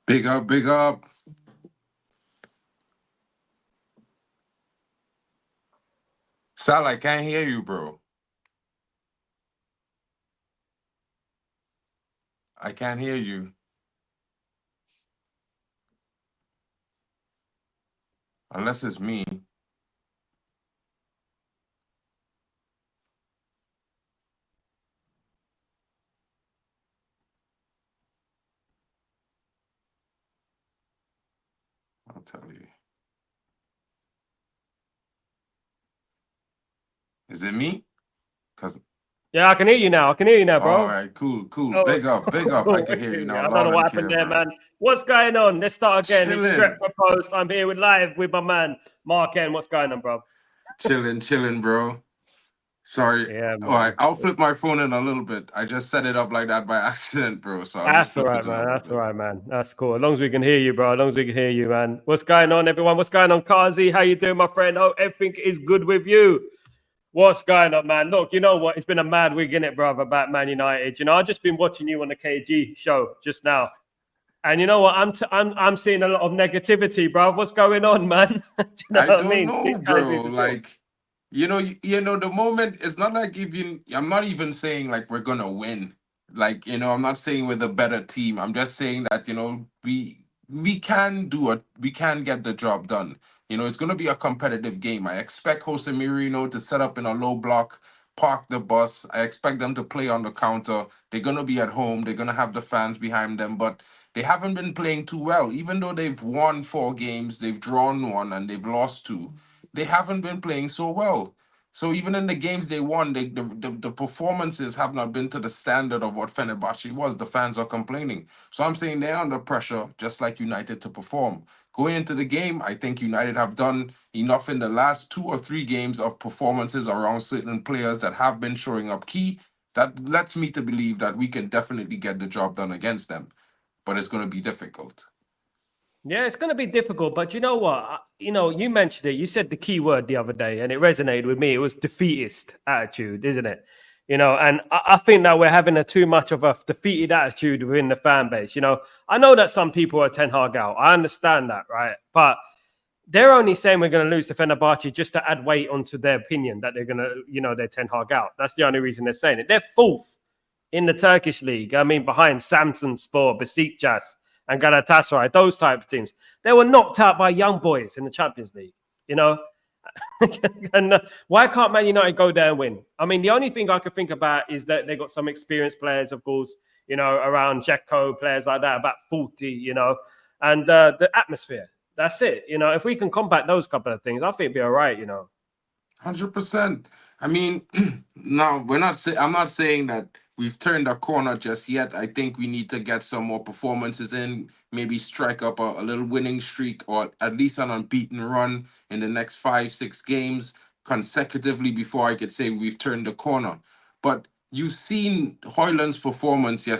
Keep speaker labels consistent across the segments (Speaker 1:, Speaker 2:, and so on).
Speaker 1: Big up, big up. Sal, I can't hear you, bro. I can't hear you. Unless it's me. I'll tell you. Is it me? Cause
Speaker 2: Yeah, I can hear you now. I can hear you now, bro.
Speaker 1: all right, cool.
Speaker 2: Oh,
Speaker 1: Big up, big up. I can hear you now.
Speaker 2: I don't know what happened there, man. What's going on? Let's start again. It's Strep Post. I'm here live with my man, MarkN. What's going on, bro?
Speaker 1: Chilling, bro. Sorry.
Speaker 2: Yeah,
Speaker 1: all right, I'll flip my phone in a little bit. I just set it up like that by accident, bro. So
Speaker 2: that's all right, man. That's all right, man. That's cool. As long as we can hear you, bro. As long as we can hear you, man. What's going on, everyone? What's going on, Kazi? How you doing, my friend? Hope everything is good with you. What's going on, man? Look, you know what? It's been a mad week, innit, brother, about Man United. You know, I've just been watching you on the KG show just now. And you know what? I'm seeing a lot of negativity, bro. What's going on, man? Do you know what I mean?
Speaker 1: Know, bro. Like, you know, the moment, it's not like I'm not even saying like we're gonna win. Like, I'm not saying we're the better team. I'm just saying that, we can get the job done. It's gonna be a competitive game. I expect Jose Mourinho to set up in a low block, park the bus. I expect them to play on the counter. They're gonna be at home. They're gonna have the fans behind them, but they haven't been playing too well. Even though they've won 4 games, they've drawn 1, and they've lost 2. They haven't been playing so well. So even in the games they won, the performances have not been to the standard of what Fenerbahce was. The fans are complaining. So I'm saying they're under pressure, just like United, to perform. Going into the game, I think United have done enough in the last 2 or 3 games of performances around certain players that have been showing up key. That lets me to believe that we can definitely get the job done against them. But it's going to be difficult.
Speaker 2: Yeah, it's going to be difficult. But you know what? You mentioned it. You said the key word the other day, and it resonated with me. It was defeatist attitude, isn't it? And I think that we're having too much of a defeated attitude within the fan base. I know that some people are Ten Hag out. I understand that, right? But they're only saying we're going to lose to Fenerbahce just to add weight onto their opinion that they're going to, they're Ten Hag out. That's the only reason they're saying it. They're 4th in the Turkish league. I mean, behind Samsunspor, Besiktas, and Galatasaray, those type of teams. They were knocked out by young boys in the Champions League, and why can't Man United go there and win? I mean, the only thing I could think about is that they got some experienced players, of course, around Dzeko, players like that, about 40, and the atmosphere. That's it. If we can combat those couple of things, I think it'd be all right,
Speaker 1: 100%. I mean, no, I'm not saying that we've turned a corner just yet. I think we need to get some more performances in, maybe strike up a little winning streak, or at least an unbeaten run in the next 5-6 games consecutively before I could say we've turned the corner. But you've seen Hojlund's performance on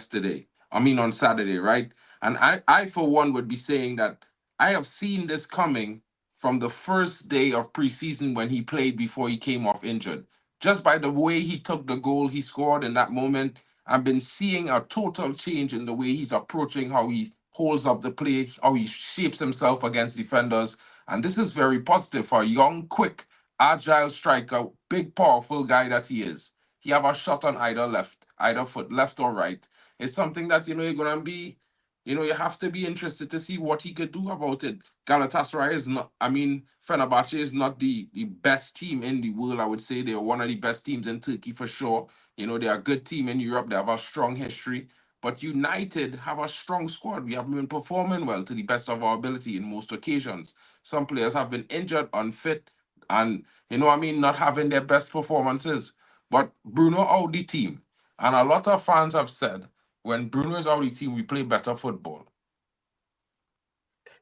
Speaker 1: Saturday, right? And I for one would be saying that I have seen this coming from the first day of preseason when he played before he came off injured. Just by the way he took the goal he scored in that moment, I've been seeing a total change in the way he's approaching, how he holds up the play, how he shapes himself against defenders. And this is very positive for a young, quick, agile striker, big, powerful guy that he is. He have a shot on either foot, left or right. It's something that, you're going to be, you have to be interested to see what he could do about it. Galatasaray is not, Fenerbahce is not the best team in the world, I would say. They're one of the best teams in Turkey for sure. They're a good team in Europe. They have a strong history. But United have a strong squad. We have been performing well to the best of our ability in most occasions. Some players have been injured, unfit, and, not having their best performances. But Bruno out the team. And a lot of fans have said, when Bruno is out of the team, we play better football.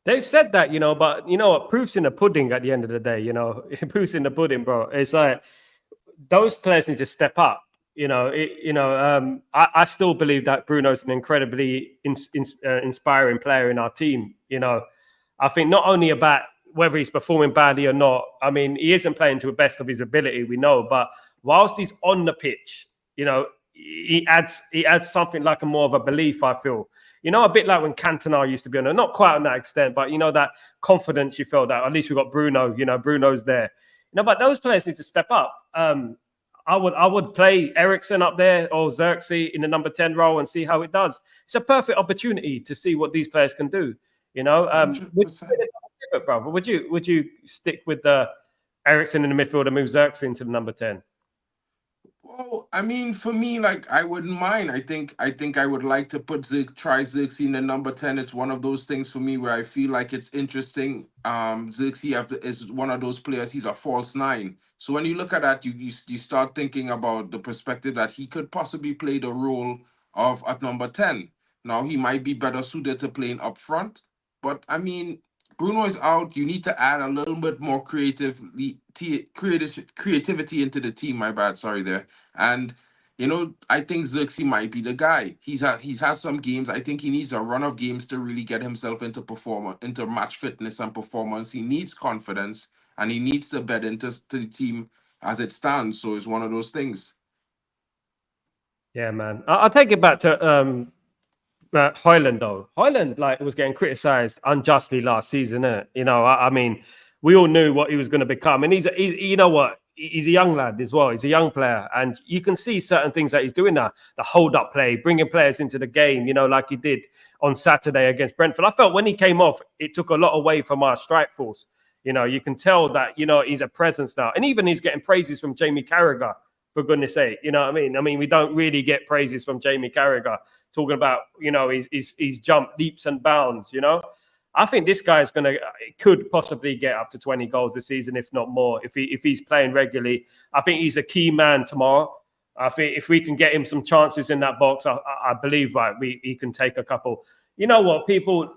Speaker 2: They've said that, but you know what? Proof's in the pudding at the end of the day, Proof's in the pudding, bro. It's like those players need to step up. I still believe that Bruno's an incredibly inspiring player in our team. I think not only about whether he's performing badly or not. I mean, he isn't playing to the best of his ability, we know. But whilst he's on the pitch, he adds something like a more of a belief, I feel. You know, a bit like when Cantona used to be on it, not quite on that extent, but you know, that confidence you felt that at least we got Bruno, you know, Bruno's there. You know, but those players need to step up. I would play Ericsson up there or Zirkzee in the number 10 role and see how it does. It's a perfect opportunity to see what these players can do. You know,
Speaker 1: 100%.
Speaker 2: brother, would you stick with the Ericsson in the midfield and move Zirkzee into the number 10?
Speaker 1: Well, I mean, for me, like I wouldn't mind. I think I would like to try Zirkzee in the number 10. It's one of those things for me where I feel like it's interesting. Zirkzee is one of those players. He's a false nine. So when you look at that, you start thinking about the perspective that he could possibly play the role of at number 10. Now he might be better suited to playing up front, but I mean, Bruno is out. You need to add a little bit more creativity into the team. My bad, sorry there. And I think Zirkzee might be the guy. He's had some games. I think he needs a run of games to really get himself into match fitness and performance. He needs confidence and he needs to bed into the team as it stands. So it's one of those things.
Speaker 2: Yeah, man. I'll take it back to Hojlund though. Hojlund like was getting criticised unjustly last season, innit? You know, I mean, we all knew what he was going to become, and he's you know what? He's a young lad as well. He's a young player, and you can see certain things that he's doing now. The hold-up play, bringing players into the game, you know, like he did on Saturday against Brentford. I felt when he came off, it took a lot away from our strike force. You know, you can tell that, you know, he's a presence now, and even he's getting praises from Jamie Carragher. For goodness sake, you know what I mean? I mean, we don't really get praises from Jamie Carragher talking about, you know, he's jumped leaps and bounds, you know? I think this guy's could possibly get up to 20 goals this season, if not more, if he's playing regularly. I think he's a key man tomorrow. I think if we can get him some chances in that box, I believe he can take a couple. You know what, people,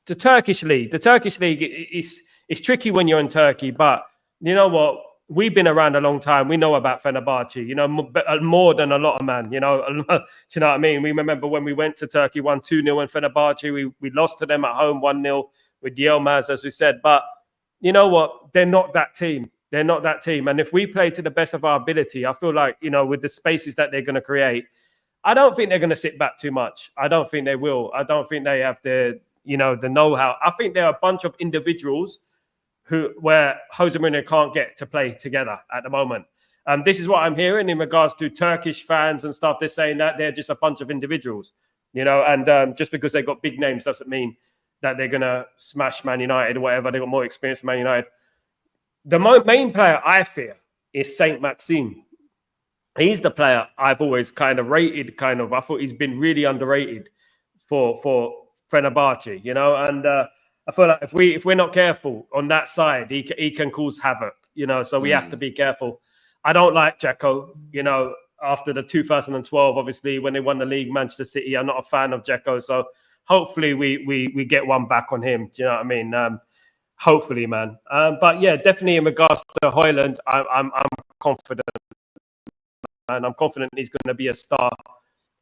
Speaker 2: the Turkish league is tricky when you're in Turkey, but you know what? We've been around a long time. We know about Fenerbahce, you know, more than a lot of man, you know. Do you know what I mean? We remember when we went to Turkey, won 2-0 in Fenerbahce. We lost to them at home 1-0 with Yilmaz, as we said. But you know what? They're not that team. They're not that team. And if we play to the best of our ability, I feel like, you know, with the spaces that they're going to create, I don't think they're going to sit back too much. I don't think they will. I don't think they have the know-how. I think they're a bunch of individuals where Jose Mourinho can't get to play together at the moment. This is what I'm hearing in regards to Turkish fans and stuff. They're saying that they're just a bunch of individuals, you know, and just because they've got big names doesn't mean that they're going to smash Man United or whatever. They've got more experience than Man United. The main player I fear is Saint Maxime. He's the player I've always kind of rated, I thought he's been really underrated for Fenerbahce, you know, and I feel like if we're not careful on that side, he can cause havoc, you know. So we have to be careful. I don't like Dzeko, you know. After the 2012, obviously when they won the league, Manchester City, I'm not a fan of Dzeko. So hopefully we get one back on him. Do you know what I mean? Hopefully, man. But yeah, definitely in regards to Hojlund, I'm confident, and I'm confident he's going to be a star.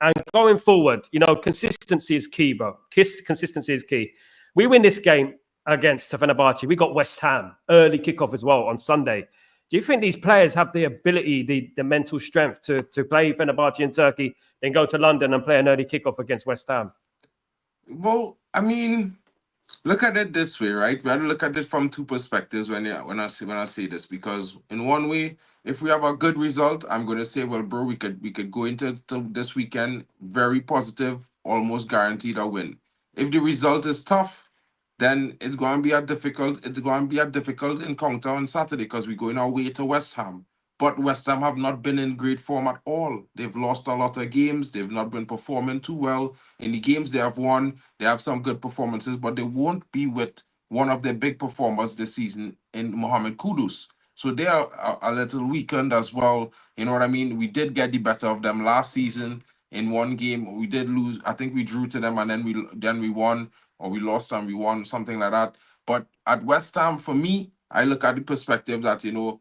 Speaker 2: And going forward, you know, consistency is key, bro. Consistency is key. We win this game against Fenerbahce. We got West Ham early kickoff as well on Sunday. Do you think these players have the ability, the mental strength to play Fenerbahce in Turkey, then go to London and play an early kickoff against West Ham?
Speaker 1: Well, I mean, look at it this way, right? We have to look at it from two perspectives when I say this, because in one way, if we have a good result, I'm gonna say, well, bro, we could go into this weekend very positive, almost guaranteed a win. If the result is tough, then it's going to be a difficult encounter on Saturday because we're going our way to West Ham. But West Ham have not been in great form at all. They've lost a lot of games. They've not been performing too well. In the games they have won, they have some good performances, but they won't be with one of their big performers this season in Mohamed Kudus. So they are a little weakened as well. You know what I mean? We did get the better of them last season in one game. We did lose. I think we drew to them and then we won, or we lost and we won, something like that. But at West Ham, for me, I look at the perspective that, you know,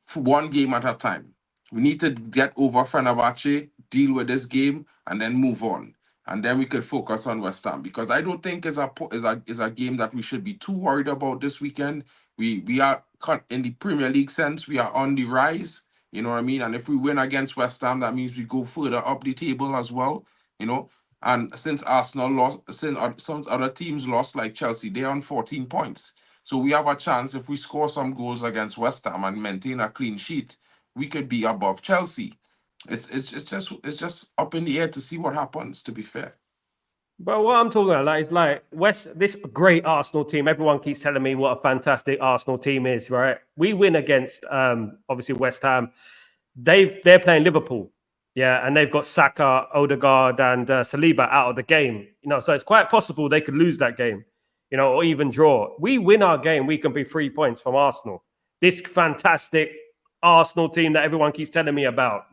Speaker 1: for one game at a time. We need to get over Fenerbahce, deal with this game, and then move on. And then we could focus on West Ham, because I don't think is a game that we should be too worried about this weekend. We are in the Premier League sense, we are on the rise. You know what I mean? And if we win against West Ham, that means we go further up the table as well. You know, And since Arsenal lost, since some other teams lost, like Chelsea, they're on 14 points. So we have a chance if we score some goals against West Ham and maintain a clean sheet, we could be above Chelsea. It's just up in the air to see what happens. To be fair.
Speaker 2: But what I'm talking about, like, is like this great Arsenal team. Everyone keeps telling me what a fantastic Arsenal team is, right? We win against obviously West Ham. They're playing Liverpool, yeah, and they've got Saka, Odegaard, and Saliba out of the game. So it's quite possible they could lose that game, or even draw. We win our game, we can be 3 points from Arsenal. This fantastic Arsenal team that everyone keeps telling me about.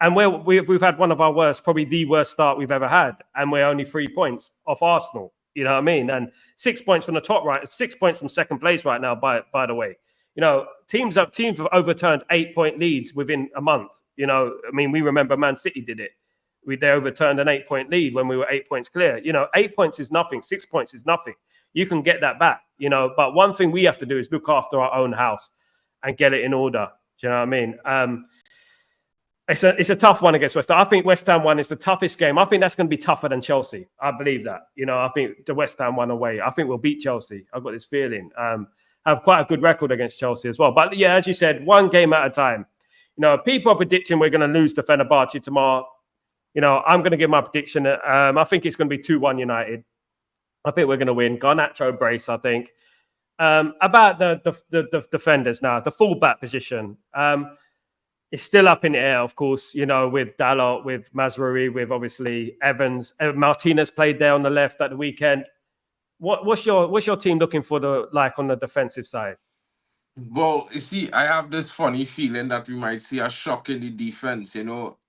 Speaker 2: And we've had one of our worst, probably the worst start we've ever had, and we're only 3 points off Arsenal. You know what I mean? And 6 points from the top right, 6 points from second place right now. By the way, teams have overturned 8-point leads within a month. I mean, we remember Man City did it. They overturned an 8-point lead when we were 8 points clear. 8 points is nothing. 6 points is nothing. You can get that back. But one thing we have to do is look after our own house and get it in order. Do you know what I mean? It's a tough one against West Ham. I think West Ham one is the toughest game. I think that's going to be tougher than Chelsea. I believe that. I think the West Ham one away. I think we'll beat Chelsea. I've got this feeling. Have quite a good record against Chelsea as well. But yeah, as you said, one game at a time. People are predicting we're going to lose to Fenerbahce tomorrow. I'm going to give my prediction. I think it's going to be 2-1 United. I think we're going to win. Garnacho brace, I think. About the defenders now, the fullback position. It's still up in the air, of course, with Dalot, with Mazraoui, with obviously Evans. Martinez played there on the left at the weekend. What's your team looking for on the defensive side?
Speaker 1: Well, you see, I have this funny feeling that we might see a shock in the defense.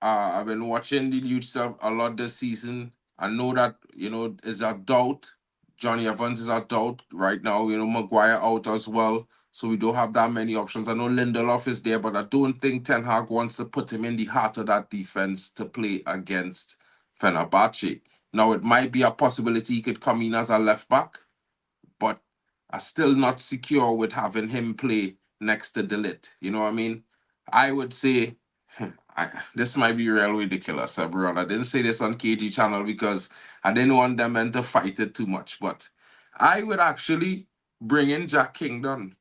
Speaker 1: I've been watching the youth stuff a lot this season. I know that, is a doubt. Johnny Evans is a doubt right now. Maguire out as well. So we don't have that many options. I know Lindelof is there, but I don't think Ten Hag wants to put him in the heart of that defense to play against Fenerbahce. Now, it might be a possibility he could come in as a left back, but I'm still not secure with having him play next to De Ligt. You know what I mean? I would say, this might be real ridiculous, everyone. I didn't say this on KG channel because I didn't want them men to fight it too much, but I would actually bring in Jack Kingdon.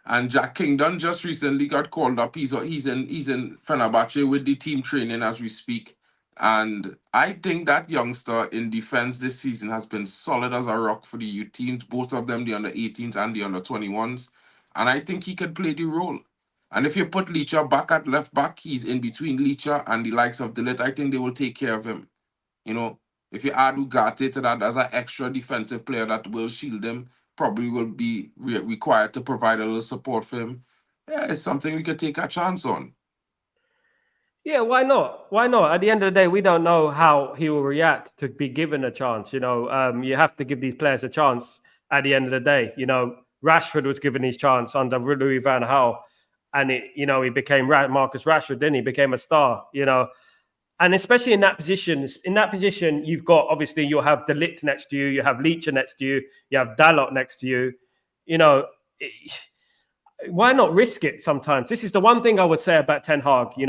Speaker 1: And Jack Kingdon just recently got called up. He's in Fenerbahce with the team training as we speak. And I think that youngster in defense this season has been solid as a rock for the youth teams, both of them, the under-18s and the under-21s. And I think he could play the role. And if you put Licha back at left back, he's in between Licha and the likes of De Ligt. I think they will take care of him. If you add Ugarte to that as an extra defensive player that will shield him, probably will be required to provide a little support for him. Yeah, it's something we could take a chance on.
Speaker 2: Yeah, why not? Why not? At the end of the day, we don't know how he will react to be given a chance. You have to give these players a chance at the end of the day. Rashford was given his chance under Louis van Gaal, and he became Marcus Rashford, then he became a star, and especially in that position, you've got, obviously, you'll have De Ligt next to you, you have Licha next to you, you have Dalot next to you. Why not risk it sometimes? This is the one thing I would say about Ten Hag. He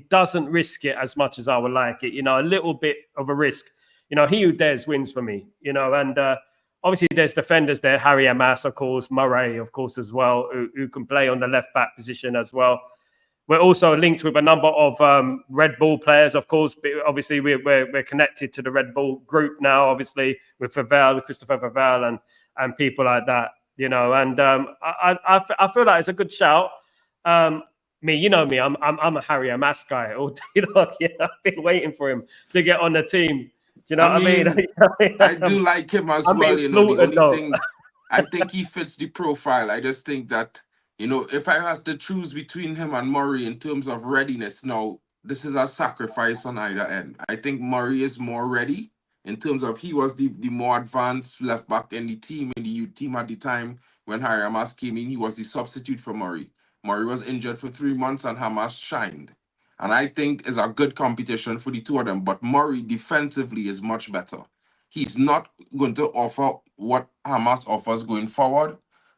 Speaker 2: doesn't risk it as much as I would like it. A little bit of a risk. He who dares wins for me. And obviously there's defenders there. Harry Amas, of course, Murray, of course, as well, who can play on the left back position as well. We're also linked with a number of Red Bull players, of course. Obviously, we're connected to the Red Bull group now, obviously, with Christopher Favel and people like that, And I feel like it's a good shout. Me, I'm a Harry Amas guy. I've been waiting for him to get on the team. Do you know what I mean?
Speaker 1: I do like him as well. The only thing, I think he fits the profile. I just think that, if I was to choose between him and Murray in terms of readiness, now, this is a sacrifice on either end. I think Murray is more ready in terms of he was the more advanced left back in the team, in the youth team at the time when Harry Hamas came in. He was the substitute for Murray. Murray was injured for 3 months and Hamas shined. And I think it's a good competition for the two of them. But Murray defensively is much better. He's not going to offer what Hamas offers going forward,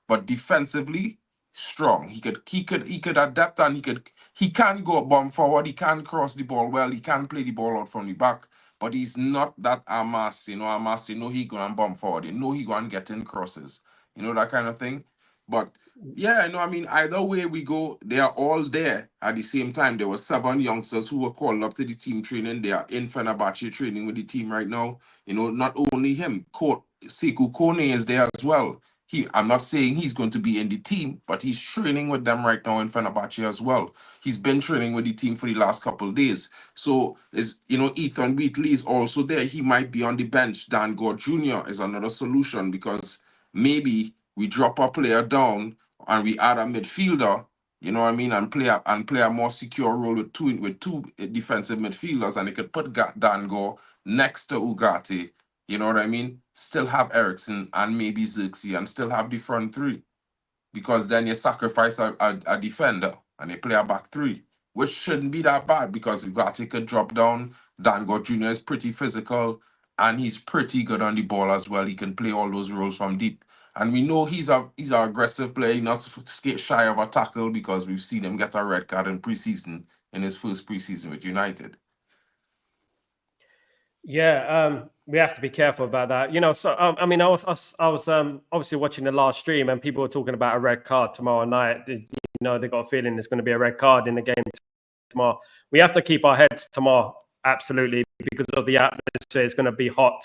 Speaker 1: but defensively, strong. He could adapt, and he can go bomb forward. He can cross the ball well. He can play the ball out from the back. But he's not that Amas, Amas, he go and bomb forward. He go and get in crosses. That kind of thing. But yeah, I mean, either way we go, they are all there at the same time. There were 7 youngsters who were called up to the team training. They are in Fenerbahce training with the team right now. Not only him, Sekou Kone is there as well. I'm not saying he's going to be in the team, but he's training with them right now in Fenerbahce as well. He's been training with the team for the last couple of days. So Ethan Wheatley is also there. He might be on the bench. Dan Gore Jr. is another solution, because maybe we drop a player down and we add a midfielder, and play a more secure role with two defensive midfielders, and they could put Dan Gore next to Ugarte. You know what I mean? Still have Ericsson and maybe Zirkzee, and still have the front three, because then you sacrifice a defender and you play a back three, which shouldn't be that bad, because Ugarte could drop down. Dango Jr. is pretty physical, and he's pretty good on the ball as well. He can play all those roles from deep. And we know he's an aggressive player, not shy of a tackle, because we've seen him get a red card in preseason, in his first preseason with United.
Speaker 2: Yeah, we have to be careful about that. So I mean, I was obviously watching the last stream, and people were talking about a red card tomorrow night. They got a feeling there's going to be a red card in the game tomorrow. We have to keep our heads tomorrow, absolutely, because of the atmosphere. It's going to be hot.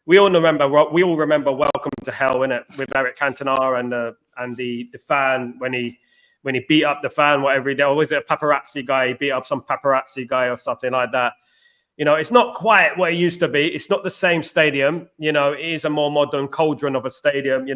Speaker 2: We all remember Welcome to Hell, innit, with Eric Cantona and the fan when he beat up the fan, whatever he did. Or was it a paparazzi guy? He beat up some paparazzi guy or something like that. It's not quite what it used to be. It's not the same stadium. It is a more modern cauldron of a stadium.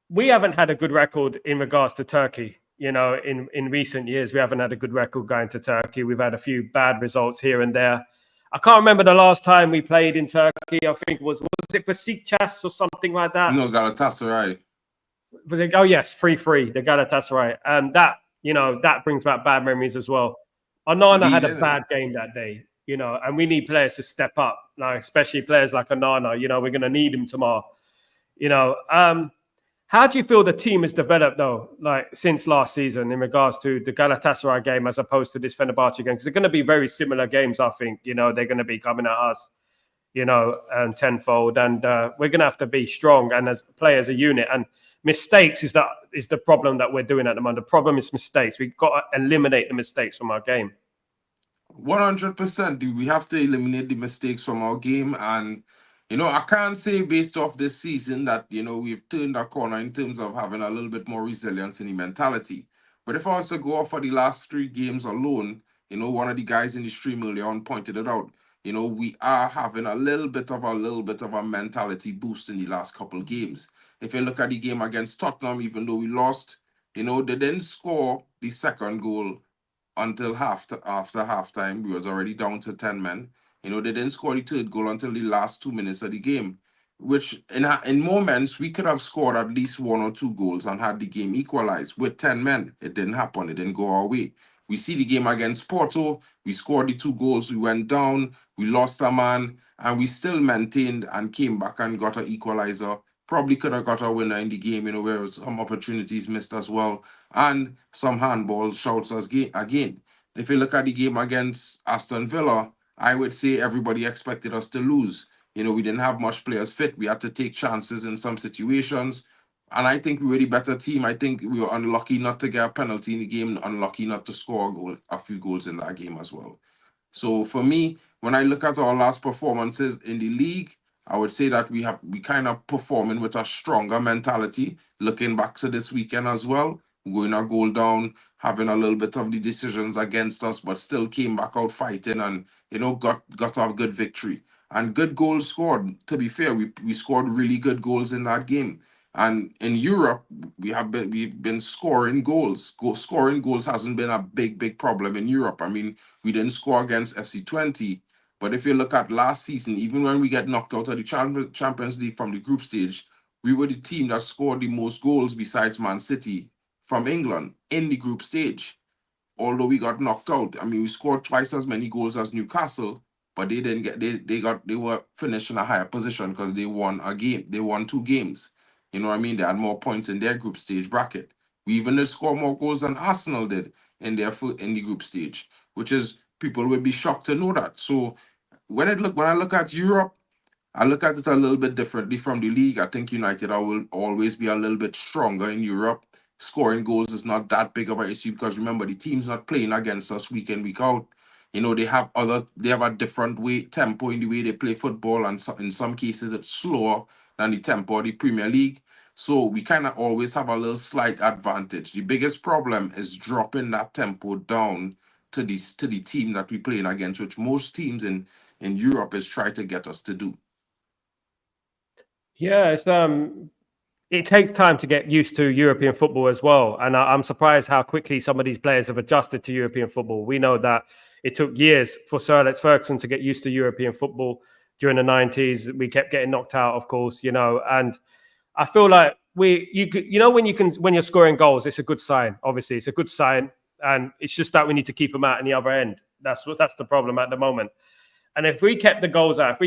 Speaker 2: We haven't had a good record in regards to Turkey. In recent years, we haven't had a good record going to Turkey. We've had a few bad results here and there. I can't remember the last time we played in Turkey. I think was it Besiktas or something like that?
Speaker 1: No, Galatasaray.
Speaker 2: Was it? Oh yes, 3-3, the Galatasaray, and that brings back bad memories as well. Onana had a bad game that day, and we need players to step up, especially players like Onana. We're going to need him tomorrow. How do you feel the team has developed, though, since last season in regards to the Galatasaray game as opposed to this Fenerbahce game? Because they're going to be very similar games, I think. They're going to be coming at us, tenfold, and we're going to have to be strong and as play as a unit. And mistakes is the problem that we're doing at the moment. The problem is mistakes. We've got to eliminate the mistakes from our game.
Speaker 1: 100%. We have to eliminate the mistakes from our game. And, I can't say based off this season that, we've turned a corner in terms of having a little bit more resilience in the mentality. But if I was to go off for the last 3 games alone, one of the guys in the stream earlier on pointed it out. We are having a little bit of a mentality boost in the last couple of games. If you look at the game against Tottenham, even though we lost, they didn't score the second goal until after halftime. We was already down to 10 men. They didn't score the third goal until the last 2 minutes of the game, which in moments we could have scored at least 1 or 2 goals and had the game equalized with 10 men. It didn't happen. It didn't go our way. We see the game against Porto. We scored the 2 goals. We went down. We lost a man, and we still maintained and came back and got an equalizer. Probably could have got a winner in the game, where some opportunities missed as well, and some handball shouts us again. If you look at the game against Aston Villa, I would say everybody expected us to lose. We didn't have much players fit. We had to take chances in some situations. And I think we were the better team. I think we were unlucky not to get a penalty in the game, unlucky not to score a few goals in that game as well. So for me, when I look at our last performances in the league, I would say that we kind of performing with a stronger mentality. Looking back to this weekend as well, going a goal down, having a little bit of the decisions against us, but still came back out fighting and got a good victory and good goals scored. To be fair, we scored really good goals in that game. And in Europe, we've been scoring goals. Scoring goals hasn't been a big problem in Europe. I mean, we didn't score against FC20, but if you look at last season, even when we get knocked out of the Champions League from the group stage, we were the team that scored the most goals besides Man City from England in the group stage. Although we got knocked out, I mean, we scored twice as many goals as Newcastle, but they didn't get they were finished in a higher position because they won a game. They won 2 games. You know what I mean? They had more points in their group stage bracket. We even did score more goals than Arsenal did in in the group stage, which is people would be shocked to know that. So when I look at Europe, I look at it a little bit differently from the league. I think United will always be a little bit stronger in Europe. Scoring goals is not that big of an issue because remember the team's not playing against us week in week out. You know they have a different way tempo in the way they play football, and in some cases it's slower than the tempo of the Premier League. So we kind of always have a little slight advantage. The biggest problem is dropping that tempo down to the team that we're playing against, which most teams in Europe is trying to get us to do.
Speaker 2: Yeah, it takes time to get used to European football as well. And I'm surprised how quickly some of these players have adjusted to European football. We know that it took years for Sir Alex Ferguson to get used to European football during the 90s. We kept getting knocked out, of course, and I feel like when you're scoring goals, it's a good sign. Obviously, it's a good sign. And it's just that we need to keep them out on the other end. That's the problem at the moment. And if we keep the goals out,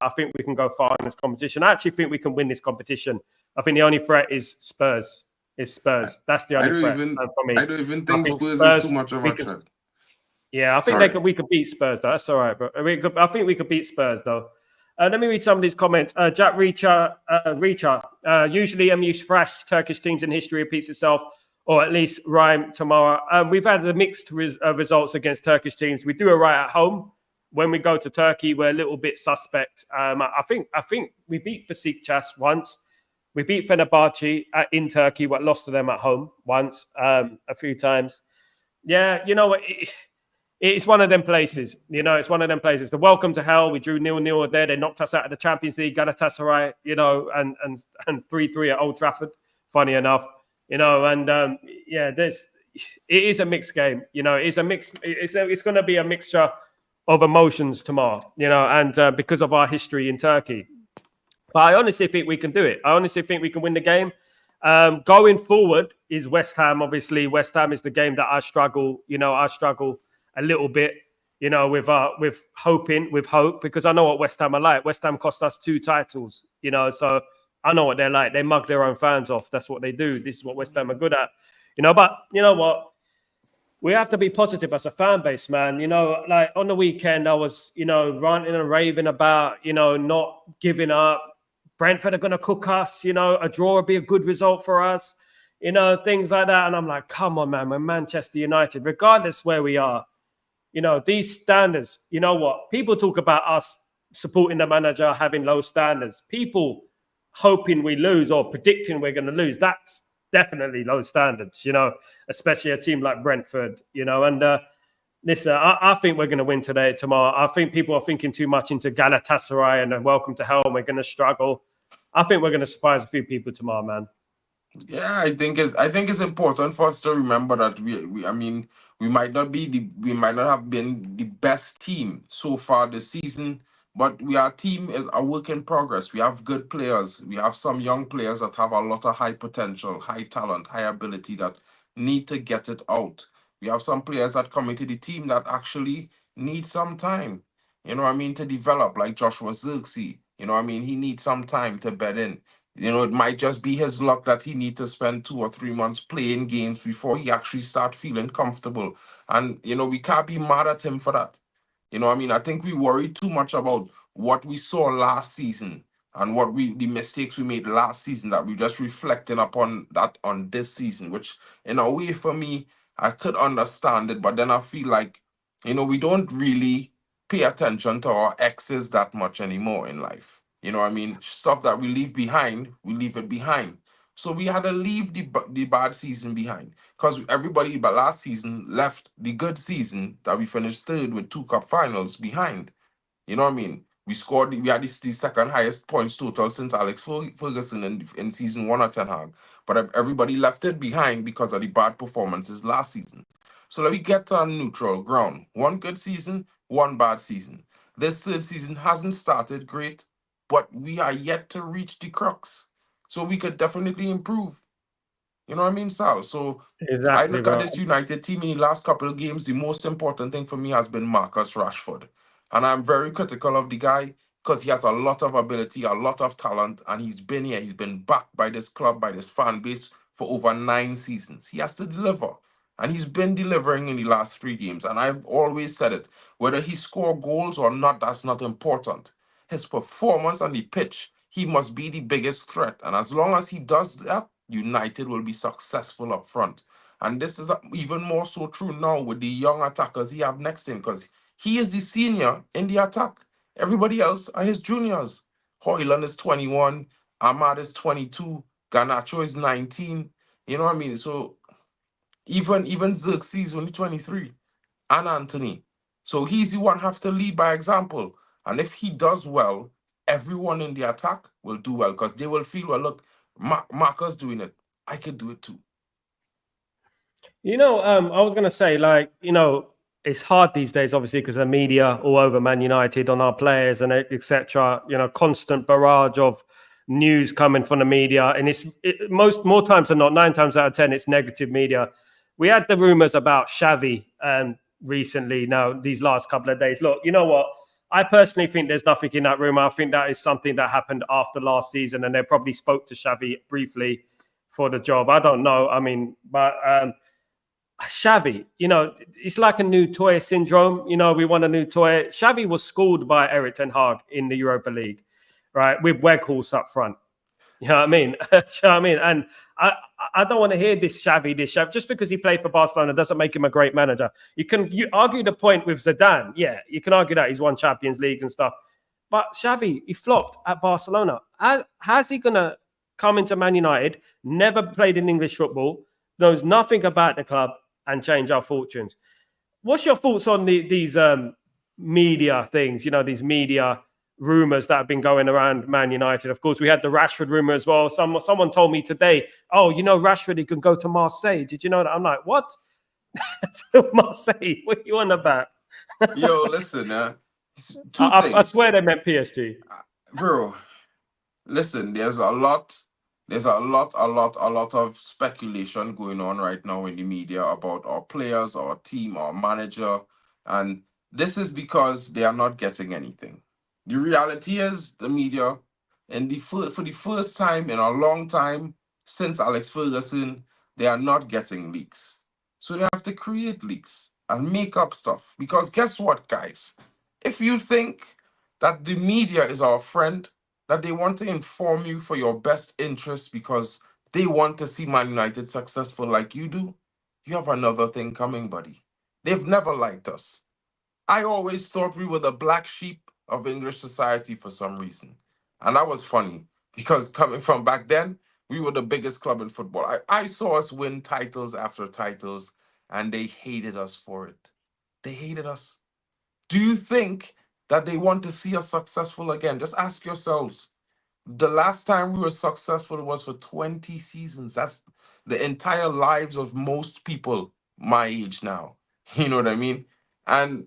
Speaker 2: I think we can go far in this competition. I actually think we can win this competition. I think the only threat is Spurs. That's the only threat for me.
Speaker 1: I don't even think Spurs is too much of a threat.
Speaker 2: Yeah, I think we could beat Spurs though. That's all right, but I think we could beat Spurs though. Let me read some of these comments. Jack Reacher. Usually MU thrash Turkish teams in history repeats itself, or at least rhyme tomorrow. We've had the mixed results against Turkish teams. We do it right at home. When we go to Turkey, we're a little bit suspect. I think we beat Besiktas once. We beat Fenerbahce in Turkey, but lost to them at home once, a few times. Yeah, you know what? It's one of them places. It's one of them places. The welcome to hell. We drew 0-0 there. They knocked us out of the Champions League, Galatasaray, and 3-3 at Old Trafford. Funny enough, it is a mixed game. It's a mix. It's going to be a mixture of emotions tomorrow, and because of our history in Turkey. But I honestly think we can do it. I honestly think we can win the game. Going forward is West Ham. Obviously, West Ham is the game that I struggle. I struggle a little bit, with hope, because I know what West Ham are like. West Ham cost us 2 titles, so I know what they're like. They mug their own fans off. That's what they do. This is what West Ham are good at, But you know what? We have to be positive as a fan base, man. Like on the weekend, I was, ranting and raving about, not giving up. Brentford are going to cook us. A draw would be a good result for us. Things like that. And I'm like, come on, man. We're Manchester United, regardless where we are. These standards, you know what? People talk about us supporting the manager, having low standards. People hoping we lose or predicting we're going to lose. That's definitely low standards, especially a team like Brentford, and listen, I think we're going to win tomorrow. I think people are thinking too much into Galatasaray and welcome to hell, and we're going to struggle. I think we're going to surprise a few people tomorrow, man.
Speaker 1: Yeah, I think it's important for us to remember that we might not have been the best team so far this season, but our team is a work in progress. We have good players. We have some young players that have a lot of high potential, high talent, high ability that need to get it out. We have some players that come into the team that actually need some time, to develop, like Joshua Zirkzee. He needs some time to bed in. It might just be his luck that he needs to spend 2 or 3 months playing games before he actually start feeling comfortable. And, we can't be mad at him for that. I think we worry too much about what we saw last season and the mistakes we made last season, that we just reflecting upon that on this season, which in a way for me, I could understand it, but then I feel like, we don't really pay attention to our exes that much anymore in life. Stuff that we leave behind, we leave it behind. So we had to leave the bad season behind, because everybody but last season left the good season that we finished 3rd with 2 cup finals behind. We had the second highest points total since Alex Ferguson in season 1 at Ten Hag. But everybody left it behind because of the bad performances last season. So let me get to a neutral ground. 1 good season, 1 bad season. This 3rd season hasn't started great, but we are yet to reach the crux. So we could definitely improve. You know what I mean, Sal? So
Speaker 2: exactly,
Speaker 1: I look at this United team in the last couple of games. The most important thing for me has been Marcus Rashford. And I'm very critical of the guy because he has a lot of ability, a lot of talent, and he's been here. He's been backed by this club, by this fan base for over 9 seasons. He has to deliver. And he's been delivering in the last 3 games. And I've always said it. Whether he score goals or not, that's not important. His performance on the pitch, he must be the biggest threat. And as long as he does that, United will be successful up front. And this is even more so true now with the young attackers he have next to him, because he is the senior in the attack. Everybody else are his juniors. Hojlund is 21, Ahmad is 22, Garnacho is 19. You know what I mean? So even Zirkzee is only 23, and Anthony. So he's the one have to lead by example. And if he does well, everyone in the attack will do well, because they will feel, well, look, Marcus doing it. I could do it too.
Speaker 2: You know, I was going to say, like, you know, it's hard these days, obviously, because the media all over Man United on our players and etc. You know, constant barrage of news coming from the media, and more times than not, 9 times out of 10, it's negative media. We had the rumors about Xavi recently. Now, these last couple of days, look, you know what? I personally think there's nothing in that rumor. I think that is something that happened after last season, and they probably spoke to Xavi briefly for the job. I don't know. I mean, but Xavi, you know, it's like a new toy syndrome. You know, we want a new toy. Xavi was schooled by Eric Ten Hag in the Europa League, right? With Weghorst up front. You know what I mean? You know what I mean? And I don't want to hear this Xavi. Just because he played for Barcelona doesn't make him a great manager. You argue the point with Zidane. Yeah, you can argue that he's won Champions League and stuff. But Xavi, he flopped at Barcelona. How's he going to come into Man United, never played in English football, knows nothing about the club, and change our fortunes? What's your thoughts on these media things, you know, these media rumors that have been going around Man United? Of course, we had the Rashford rumor as well. Someone told me today, oh, you know, Rashford, he can go to Marseille. Did you know that? I'm like, what? Marseille? What are you on about?
Speaker 1: Yo, listen,
Speaker 2: I swear they meant PSG.
Speaker 1: Bro, listen, there's a lot of speculation going on right now in the media about our players, our team, our manager, and this is because they are not getting anything. The reality is, the media, for the first time in a long time since Alex Ferguson, they are not getting leaks. So they have to create leaks and make up stuff. Because guess what, guys? If you think that the media is our friend, that they want to inform you for your best interest because they want to see Man United successful like you do, you have another thing coming, buddy. They've never liked us. I always thought we were the black sheep of English society for some reason. And that was funny, because coming from back then, we were the biggest club in football. I saw us win titles after titles, and they hated us for it. They hated us. Do you think that they want to see us successful again? Just ask yourselves. The last time we were successful was for 20 seasons. That's the entire lives of most people my age now. You know what I mean? And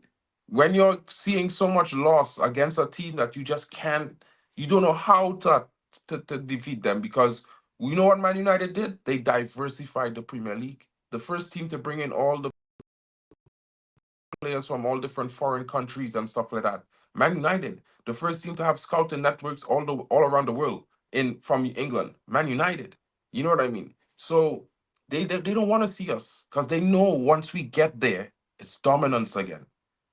Speaker 1: when you're seeing so much loss against a team that you just can't, you don't know how to defeat them, because we know what Man United did. They diversified the Premier League. The first team to bring in all the players from all different foreign countries and stuff like that. Man United, the first team to have scouting networks all around the world from England. Man United, you know what I mean? So they don't want to see us, because they know once we get there, it's dominance again.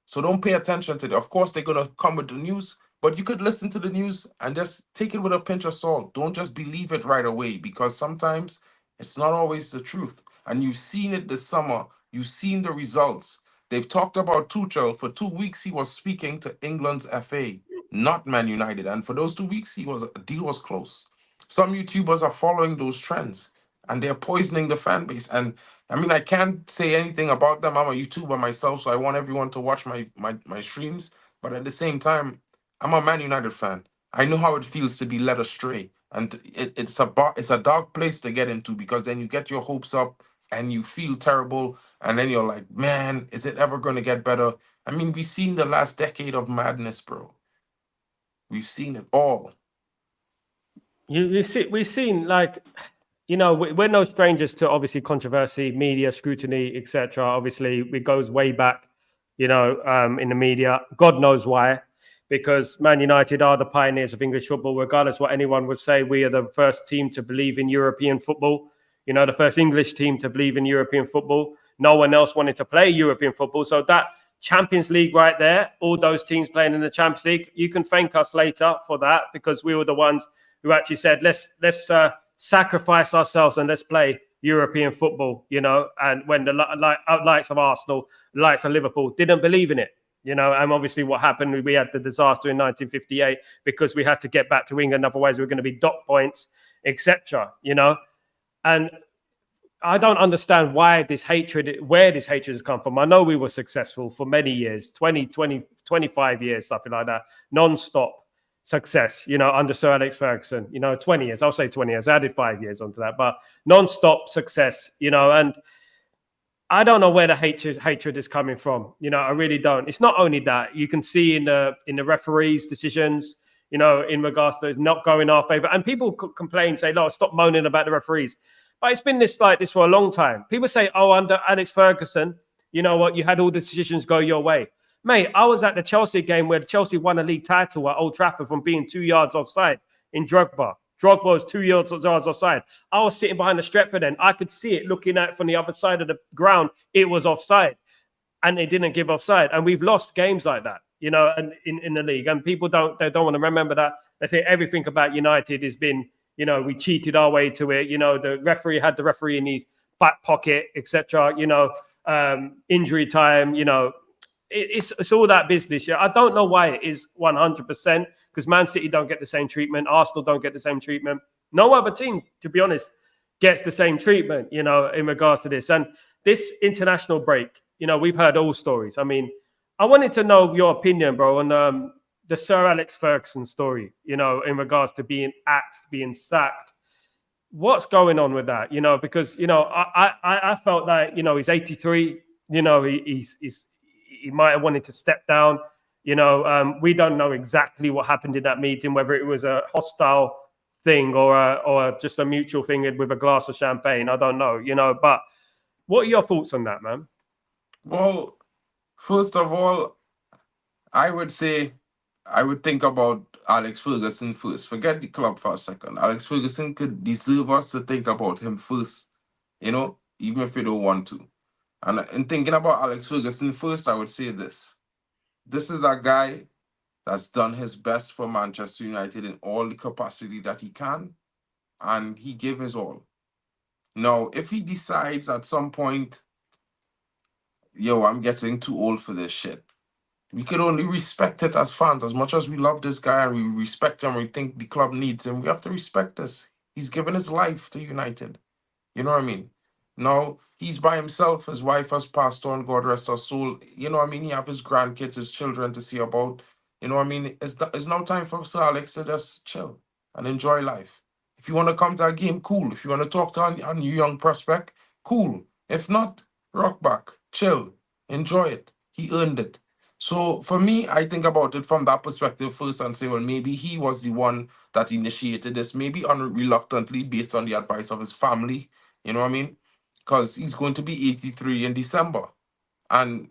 Speaker 1: So don't pay attention to it. Of course, they're gonna come with the news, but you could listen to the news and just take it with a pinch of salt. Don't just believe it right away, because sometimes it's not always the truth. And you've seen it this summer. You've seen the results. They've talked about Tuchel. For 2 weeks, he was speaking to England's FA, not Man United. And for those 2 weeks, a deal was close. Some YouTubers are following those trends, and they're poisoning the fan base. And I mean, I can't say anything about them. I'm a YouTuber myself, so I want everyone to watch my streams. But at the same time, I'm a Man United fan. I know how it feels to be led astray, and it's a dark place to get into, because then you get your hopes up and you feel terrible, and then you're like, man, is it ever going to get better? I mean, we've seen the last decade of madness, bro. We've seen it all.
Speaker 2: We've seen, like, you know, we're no strangers to obviously controversy, media scrutiny, etc. Obviously, it goes way back, you know, in the media. God knows why. because Man United are the pioneers of English football. Regardless what anyone would say, we are the first team to believe in European football. You know, the first English team to believe in European football. No one else wanted to play European football. So that Champions League right there, all those teams playing in the Champions League, you can thank us later for that, because we were the ones who actually said, let's sacrifice ourselves and let's play European football, you know. And when the likes of Arsenal, likes of Liverpool didn't believe in it, you know. And obviously what happened, we had the disaster in 1958 because we had to get back to England. Otherwise we were going to be dot points, etc., you know. And I don't understand where this hatred has come from. I know we were successful for many years, 25 years, something like that, non-stop success, you know, under Sir Alex Ferguson, you know, 20 years, I'll say 20 years, I added 5 years onto that, but non-stop success, you know. And I don't know where the hatred is coming from, you know, I really don't. It's not only that, you can see in the referees' decisions, you know, in regards to not going our favor, and people complain, say, no, stop moaning about the referees. But it's been like this for a long time. People say, oh, under Alex Ferguson, you know what, you had all the decisions go your way. Mate, I was at the Chelsea game where Chelsea won a league title at Old Trafford from being 2 yards offside in Drogba. Drogba was 2 yards offside. I was sitting behind the stretcher then. I could see it looking at from the other side of the ground. It was offside. And they didn't give offside. And we've lost games like that, you know, and in the league. And people don't want to remember that. They think everything about United has been, you know, we cheated our way to it. You know, the referee had the referee in his back pocket, etc. You know, injury time. You know, it's all that business. Yeah, I don't know why it is 100%, because Man City don't get the same treatment. Arsenal don't get the same treatment. No other team, to be honest, gets the same treatment. You know, in regards to this and this international break. You know, we've heard all stories. I mean, I wanted to know your opinion, bro, on the Sir Alex Ferguson story, you know, in regards to being axed, being sacked. What's going on with that? You know, because, you know, I felt like, you know, he's 83, you know, he might have wanted to step down. You know, we don't know exactly what happened in that meeting, whether it was a hostile thing or just a mutual thing with a glass of champagne. I don't know, you know, but what are your thoughts on that, man?
Speaker 1: Well, first of all, I would say I would think about Alex Ferguson first. Forget the club for a second. Alex Ferguson could deserve us to think about him first, you know, even if we don't want to. And in thinking about Alex Ferguson first, I would say this. This is a guy that's done his best for Manchester United in all the capacity that he can, and he gave his all. Now, if he decides at some point, yo, I'm getting too old for this shit, we could only respect it as fans. As much as we love this guy and we respect him, we think the club needs him, we have to respect this. He's given his life to United. You know what I mean? Now, he's by himself. His wife has passed on, God rest her soul. You know what I mean? He have his grandkids, his children to see about. You know what I mean? It's now time for Sir Alex to just chill and enjoy life. If you want to come to a game, cool. If you want to talk to a new young prospect, cool. If not, rock back, chill, enjoy it. He earned it. So for me, I think about it from that perspective first and say, well, maybe he was the one that initiated this, maybe unreluctantly based on the advice of his family. You know what I mean? Because he's going to be 83 in December. And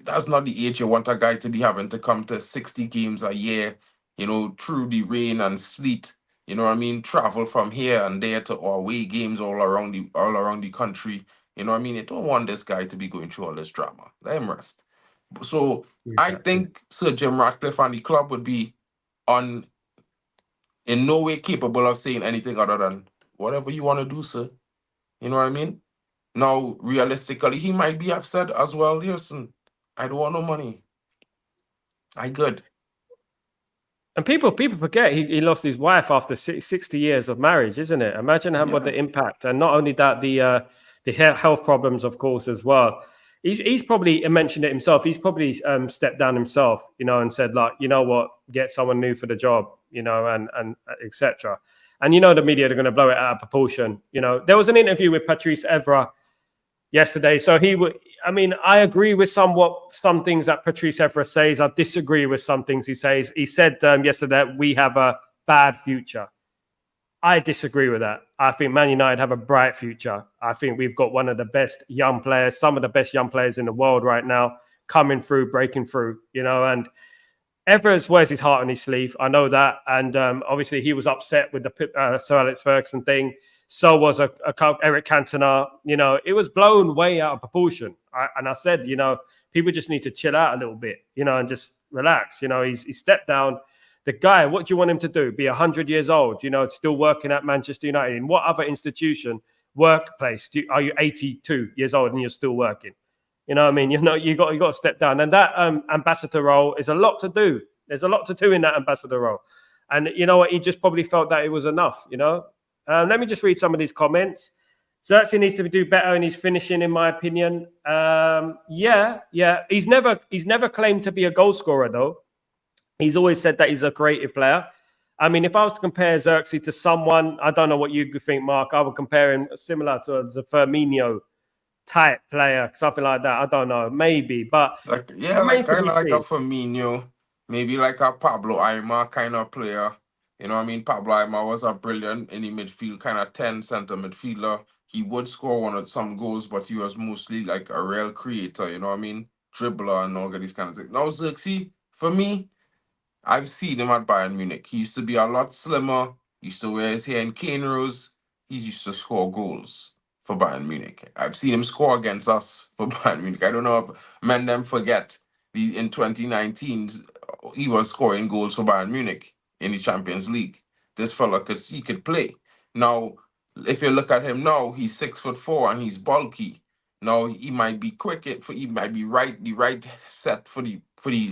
Speaker 1: that's not the age you want a guy to be having to come to 60 games a year, you know, through the rain and sleet. You know what I mean? Travel from here and there to away games all around the country. You know what I mean? You don't want this guy to be going through all this drama. Let him rest. So I think Sir Jim Ratcliffe and the club would be in no way capable of saying anything other than whatever you want to do, sir. You know what I mean? Now, realistically, he might be upset as well. Listen, I don't want no money. I good.
Speaker 2: And people forget he lost his wife after 60 years of marriage, isn't it? Imagine how what the impact, and not only that, the health problems, of course, as well. He's probably mentioned it himself. He's probably stepped down himself, you know, and said, like, you know what, get someone new for the job, you know, and etc. And you know, the media are going to blow it out of proportion. You know, there was an interview with Patrice Evra yesterday. So I mean, I agree with some things that Patrice Evra says. I disagree with some things he says. He said yesterday that we have a bad future. I disagree with that. I think Man United have a bright future. I think we've got one of the best young players, some of the best young players in the world right now, coming through, breaking through, you know, and Everett wears his heart on his sleeve. I know that. And obviously he was upset with the Sir Alex Ferguson thing. So was Eric Cantona. You know, it was blown way out of proportion. And I said, you know, people just need to chill out a little bit, you know, and just relax. You know, he stepped down. The guy, what do you want him to do? Be 100 years old, you know, still working at Manchester United? In what other institution, workplace, are you 82 years old and you're still working? You know what I mean? You know, you got to step down. And that ambassador role is a lot to do. There's a lot to do in that ambassador role. And you know what? He just probably felt that it was enough, you know? Let me just read some of these comments. Zirkzee needs to do better in his finishing, in my opinion. Yeah. He's never claimed to be a goal scorer, though. He's always said that he's a creative player. I mean, if I was to compare Zirkzee to someone, I don't know what you think, Mark. I would compare him similar to a Firmino type player, something like that. I don't know, maybe, but
Speaker 1: like
Speaker 2: remains to
Speaker 1: kind
Speaker 2: be
Speaker 1: of like a
Speaker 2: seen.
Speaker 1: Firmino, maybe like a Pablo Aimar kind of player. You know what I mean? Pablo Aimar was a brilliant in the midfield, kind of 10 center midfielder. He would score some goals, but he was mostly like a real creator, you know what I mean? Dribbler and all of these kind of things. Now, Zirkzee, for me, I've seen him at Bayern Munich. He used to be a lot slimmer. He used to wear his hair in cane rows. He used to score goals for Bayern Munich. I've seen him score against us for Bayern Munich. I don't know if men them forget in 2019 he was scoring goals for Bayern Munich in the Champions League. This fella he could play. Now, if you look at him now, he's 6'4" and he's bulky. Now he might be quick. He might be the right set for the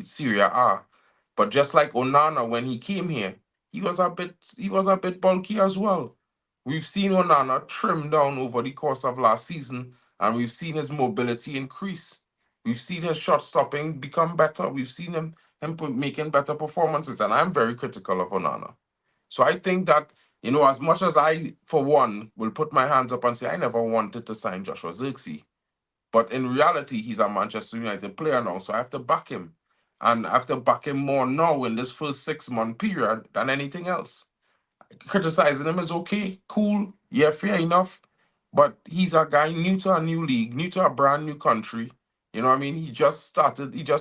Speaker 1: Serie A. But just like Onana, when he came here, he was a bit bulky as well. We've seen Onana trim down over the course of last season, and we've seen his mobility increase. We've seen his shot stopping become better. We've seen him making better performances, and I'm very critical of Onana. So I think that, you know, as much as I, for one, will put my hands up and say I never wanted to sign Joshua Zirkzee, but in reality, he's a Manchester United player now, so I have to back him. And I have to back him more now in this first 6-month period than anything else. Criticizing him is okay, cool, yeah, fair enough. But he's a guy new to a new league, new to a brand new country. You know what I mean? He just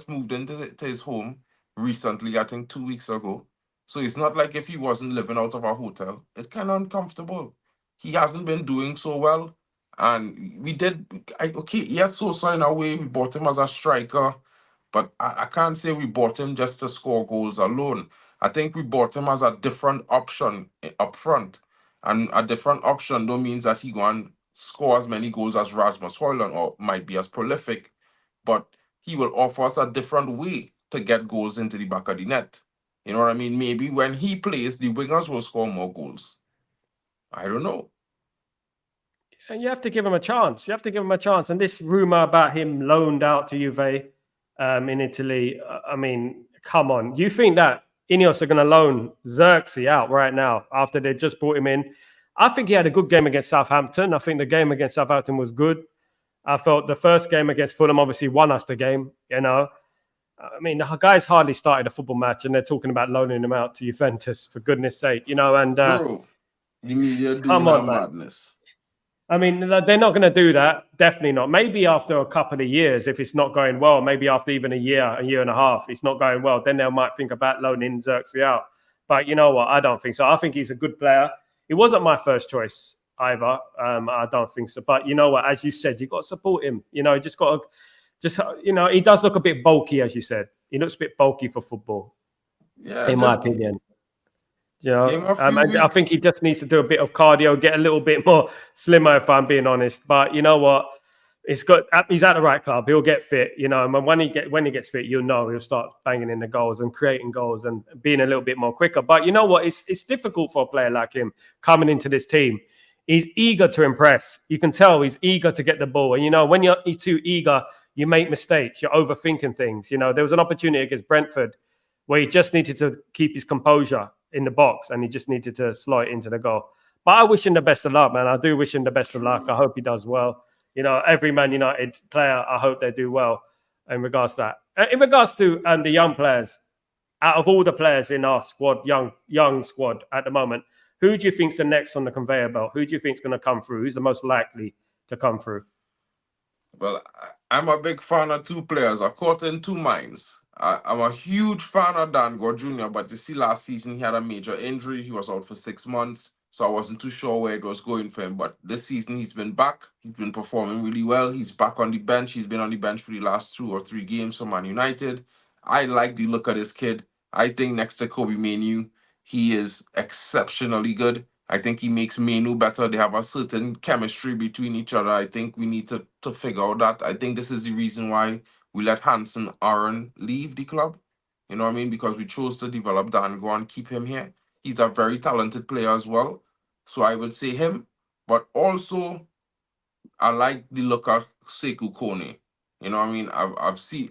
Speaker 1: moved to his home recently, I think 2 weeks ago. So it's not like if he wasn't living out of a hotel. It's kind of uncomfortable. He hasn't been doing so well. And yes, so in a way, we bought him as a striker, but I can't say we bought him just to score goals alone. I think we bought him as a different option up front. And a different option don't means that he go and score as many goals as Rasmus Hojlund or might be as prolific, but he will offer us a different way to get goals into the back of the net. You know what I mean? Maybe when he plays, the wingers will score more goals. I don't know.
Speaker 2: And you have to give him a chance. You have to give him a chance. And this rumor about him loaned out to Juve in Italy, I mean, come on. You think that Ineos are going to loan Zirkzee out right now after they just brought him in? I think he had a good game against Southampton. I think the game against Southampton was good. I felt the first game against Fulham obviously won us the game, you know. I mean, the guy's hardly started a football match and they're talking about loaning him out to Juventus, for goodness sake, you know. And
Speaker 1: Bro, the media doing
Speaker 2: come on, man.
Speaker 1: madness.
Speaker 2: I mean, they're not going to do that. Definitely not. Maybe after a couple of years, if it's not going well, maybe after even a year and a half, it's not going well, then they might think about loaning Zirkzee out. But you know what? I don't think so. I think he's a good player. He wasn't my first choice either. I don't think so. But you know what? As you said, you've got to support him. You know, you know, he does look a bit bulky, as you said. He looks a bit bulky for football, in my opinion. You know, I think he just needs to do a bit of cardio, get a little bit more slimmer, if I'm being honest. But you know what? He's at the right club. He'll get fit, you know. And when he gets fit, you'll know he'll start banging in the goals and creating goals and being a little bit more quicker. But you know what? It's difficult for a player like him coming into this team. He's eager to impress. You can tell he's eager to get the ball. And you know, when you're too eager, you make mistakes. You're overthinking things. You know, there was an opportunity against Brentford where he just needed to keep his composure in the box and he just needed to slide it into the goal. But I wish him the best of luck, man. I do wish him the best of luck. I hope he does well. You know, every Man United player, I hope they do well in regards to that. In regards to the young players, out of all the players in our squad, young squad at the moment, who do you think's the next on the conveyor belt? Who do you think's going to come through? Who's the most likely to come through?
Speaker 1: Well, I'm a big fan of two players. I'm caught in two minds. I'm a huge fan of Dango Jr., but you see, last season he had a major injury. He was out for 6 months, so I wasn't too sure where it was going for him. But this season he's been back. He's been performing really well. He's back on the bench. He's been on the bench for the last 2 or 3 games for Man United. I like the look of this kid. I think next to Kobe Manu, he is exceptionally good. I think he makes Menu better. They have a certain chemistry between each other. I think we need to figure out that. I think this is the reason why we let Hansen Aaron leave the club. You know what I mean? Because we chose to develop Dango and keep him here. He's a very talented player as well. So I would say him. But also I like the look of Sekou Kone. You know what I mean?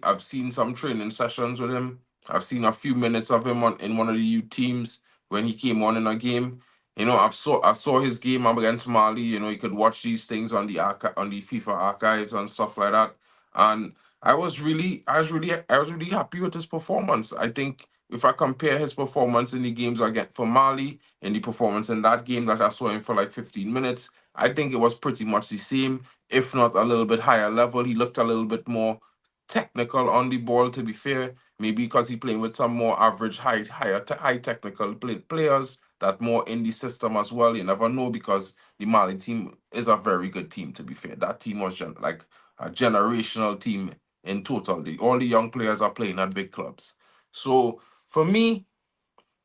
Speaker 1: I've seen some training sessions with him. I've seen a few minutes of him in one of the youth teams when he came on in a game. You know, I saw his game up against Mali. You know, you could watch these things on on the FIFA archives and stuff like that. And I was really happy with his performance. I think if I compare his performance in the games I get for Mali and the performance in that game that I saw him for like 15 minutes, I think it was pretty much the same, if not a little bit higher level. He looked a little bit more technical on the ball, to be fair. Maybe because he playing with some more average, high technical players that more in the system as well. You never know, because the Mali team is a very good team, to be fair. That team was like a generational team in total. All the young players are playing at big clubs. So for me,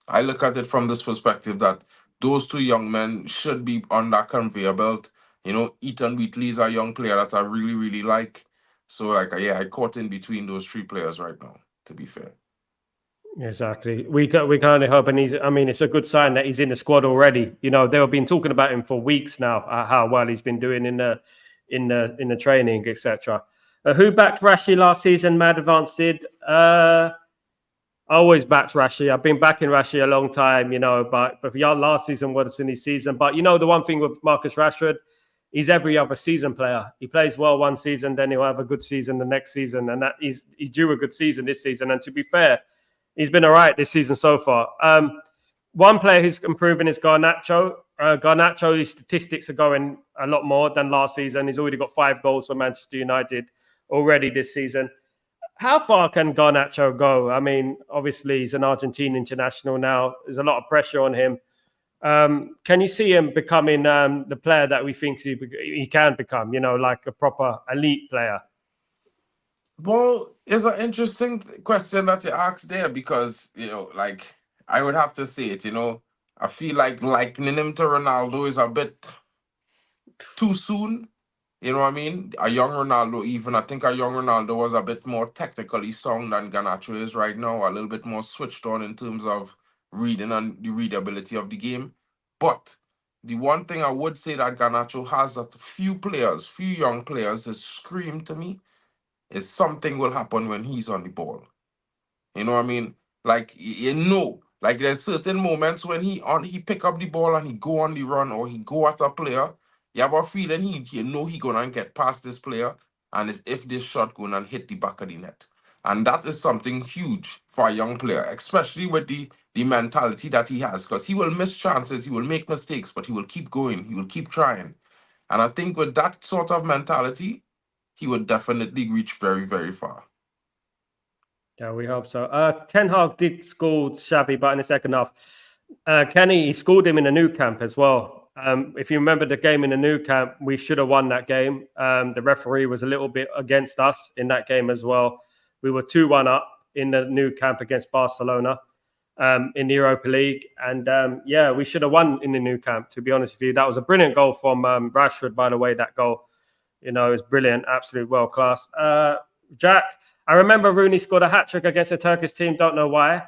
Speaker 1: I look at it from this perspective that those two young men should be on that conveyor belt. You know, Ethan Wheatley is a young player that I really, really like. So, like, yeah, I caught in between those three players right now, to be fair.
Speaker 2: Exactly. We can only hope, and he's. I mean, it's a good sign that he's in the squad already. You know, they've been talking about him for weeks now. How well he's been doing in the training, etc. Who backed Rashi last season? Mad Advance did. I always backed Rashi. I've been backing Rashi a long time, you know, but last season was in his season. But you know, the one thing with Marcus Rashford, he's every other season player. He plays well one season, then he'll have a good season the next season, and that he's due a good season this season. And to be fair, he's been all right this season so far. One player who's improving is Garnacho. Garnacho, his statistics are going a lot more than last season. He's already got 5 goals for Manchester United already this season. How far can Garnacho go? I mean, obviously he's an Argentine international now. There's a lot of pressure on him. Can you see him becoming the player that we think he can become? You know, like a proper elite player.
Speaker 1: Well, it's an interesting question that you asked there, because, you know, like, I would have to say it, you know, I feel like likening him to Ronaldo is a bit too soon. You know what I mean? A young Ronaldo, even I think a young Ronaldo was a bit more technically sound than Garnacho is right now, a little bit more switched on in terms of reading and the readability of the game. But the one thing I would say that Garnacho has that few young players has screamed to me is something will happen when he's on the ball. You know what I mean? Like, you know, like there's certain moments when he pick up the ball and he go on the run or he go at a player. You have a feeling he gonna get past this player, and as if this shot gonna hit the back of the net. And that is something huge for a young player, especially with the mentality that he has, because he will miss chances, he will make mistakes, but he will keep going, he will keep trying. And I think with that sort of mentality, he would definitely reach very, very far.
Speaker 2: Yeah, we hope so. Ten Hag did score Xavi, but in the second half, Kenny, he scored him in a new camp as well. If you remember the game in the new camp, we should have won that game. The referee was a little bit against us in that game as well. We were 2-1 up in the new camp against Barcelona in the Europa League. And yeah, we should have won in the new camp, to be honest with you. That was a brilliant goal from Rashford, by the way, that goal. You know, it's brilliant, absolute world class. Jack, I remember Rooney scored a hat-trick against the Turkish team. Don't know why.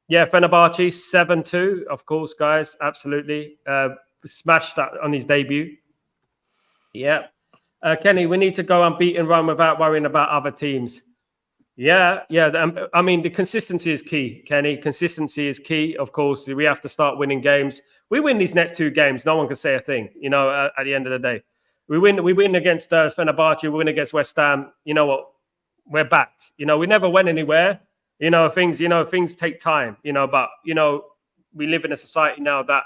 Speaker 2: Yeah, Fenerbahce 7-2, of course, guys. Absolutely. Smashed that on his debut. Yeah. Kenny, we need to go unbeaten run without worrying about other teams. Yeah. I mean, the consistency is key, Kenny. Consistency is key. Of course, we have to start winning games. We win these next 2 games. No one can say a thing, you know, at the end of the day. We win against Fenerbahce. We win against West Ham. You know what? We're back. You know, we never went anywhere. Things take time, but we live in a society now that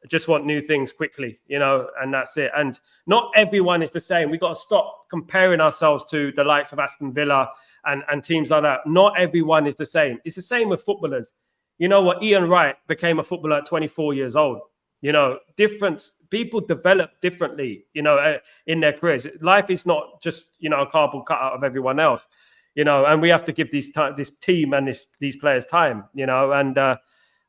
Speaker 2: just want new things quickly, and that's it. And not everyone is the same. We've got to stop comparing ourselves to the likes of Aston Villa and teams like that. Not everyone is the same. It's the same with footballers. You know what? Ian Wright became a footballer at 24 years old. Different people develop differently, in their careers. Life is not just, a cardboard cutout of everyone else, and we have to give this team and these players time, and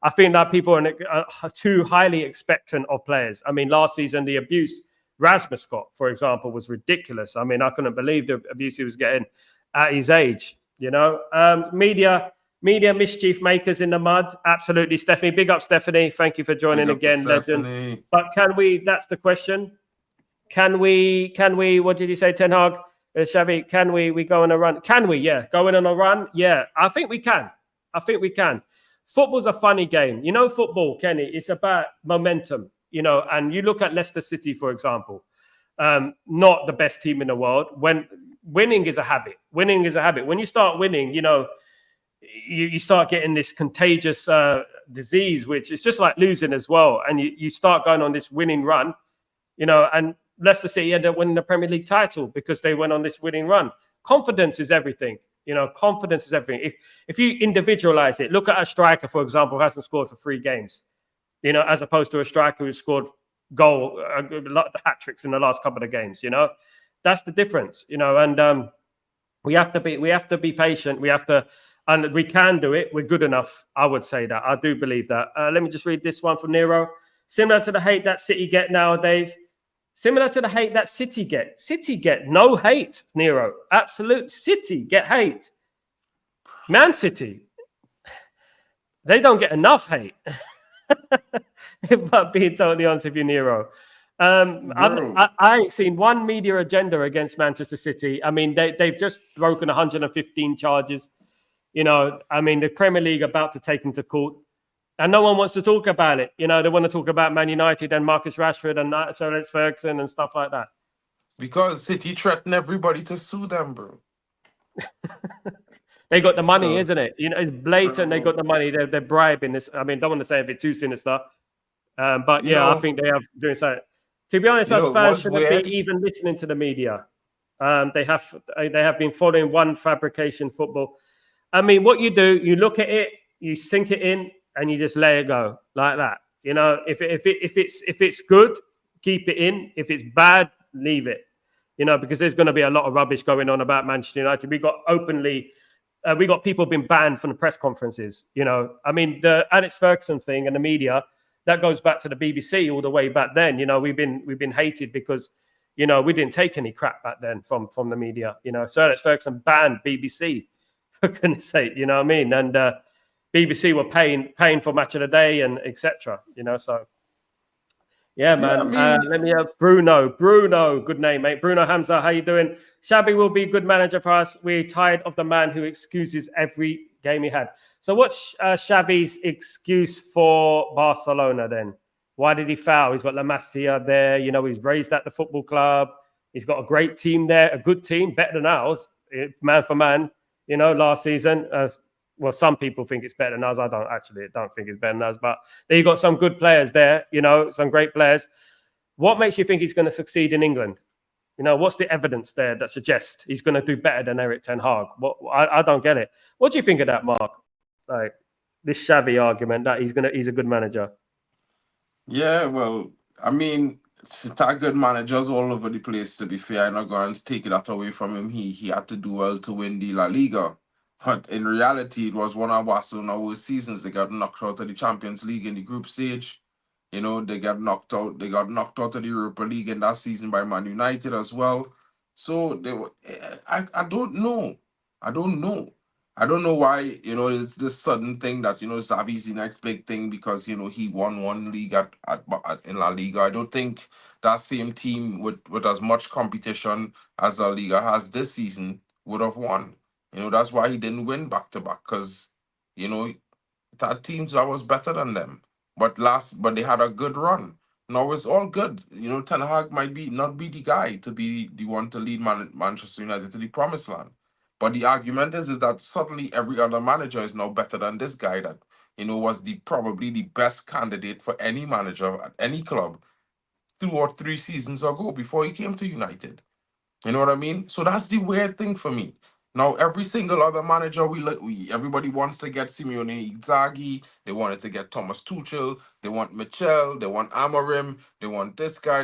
Speaker 2: I think that people are too highly expectant of players. I mean, last season, the abuse Rasmus got, for example, was ridiculous. I mean, I couldn't believe the abuse he was getting at his age, Media mischief makers in the mud. Absolutely, Stephanie. Big up, Stephanie. Thank you for joining again, legend. But can we, that's the question. Can we, what did you say, Ten Hag? Xavi, can we go on a run? Can we? Yeah. Going on a run? Yeah. I think we can. Football's a funny game. Football, Kenny, it's about momentum, and you look at Leicester City, for example, not the best team in the world. When winning is a habit. When you start winning, you start getting this contagious disease, which is just like losing as well. And you start going on this winning run, and Leicester City ended up winning the Premier League title because they went on this winning run. Confidence is everything. Confidence is everything. If you individualize it, look at a striker, for example, who hasn't scored for 3 games, as opposed to a striker who's scored the hat tricks in the last couple of games. That's the difference. And we have to be patient. And we can do it. We're good enough. I would say that. I do believe that. Let me just read this one from Nero. Similar to the hate that City get nowadays. Similar to the hate that City get. City get no hate, Nero. Absolute. City get hate. Man City, they don't get enough hate. If I'm being totally honest with you, Nero. I ain't seen one media agenda against Manchester City. I mean, they've just broken 115 charges. I mean, the Premier League about to take them to court. And no one wants to talk about it. They want to talk about Man United and Marcus Rashford and Sir Alex Ferguson and stuff like that.
Speaker 1: Because City threaten everybody to sue them, bro.
Speaker 2: They got the money, isn't it? It's blatant. They got the money. They're bribing this. I mean, don't want to say a bit too sinister. But yeah, I think they have doing something. To be honest, us fans shouldn't be even listening to the media. They have been following one fabrication football. I mean, what you do, you look at it, you sink it in, and you just let it go like that. If it's good, keep it in. If it's bad, leave it. Because there's going to be a lot of rubbish going on about Manchester United. We got people being banned from the press conferences. I mean, the Alex Ferguson thing and the media, that goes back to the BBC all the way back then. We've been hated because we didn't take any crap back then from the media. Sir Alex Ferguson banned BBC, for goodness sake. You know what I mean? And BBC were paying for Match of the Day and etc. So yeah, man. Let me have Bruno. Good name, mate. Bruno Hamza, how you doing? Xabi will be a good manager for us. We're tired of the man who excuses every game he had. So what's Xavi's excuse for Barcelona then? Why did he foul? He's got La Masia there. He's raised at the football club. He's got a great team there, a good team, better than ours, man for man. Last season. Well, some people think it's better than us. I don't think it's better than us. But you got some good players there, some great players. What makes you think he's going to succeed in England? What's the evidence there that suggests he's going to do better than Erik ten Hag? I don't get it. What do you think of that, Mark? Like this Xavi argument that he's a good manager.
Speaker 1: Yeah, well, I mean, good managers all over the place, to be fair. I'm not going to take that away from him. He had to do well to win the La Liga. But in reality, it was one of Barcelona's seasons. They got knocked out of the Champions League in the group stage. They got knocked out. They got knocked out of the Europa League in that season by Man United as well. So they were. I don't know. I don't know why. It's this sudden thing that Xavi's the next big thing because he won one league in La Liga. I don't think that same team with as much competition as La Liga has this season would have won. That's why he didn't win back-to-back because, that teams that was better than them. But they had a good run. Now it's all good. Ten Hag might not be the guy to be the one to lead Manchester United to the promised land. But the argument is that suddenly every other manager is now better than this guy that, was probably the best candidate for any manager at any club 2 or 3 seasons ago before he came to United. You know what I mean? So that's the weird thing for me. Now, every single other manager everybody wants to get Simeone Inzaghi, they wanted to get Thomas Tuchel, they want Michel, they want Amorim, they want this guy.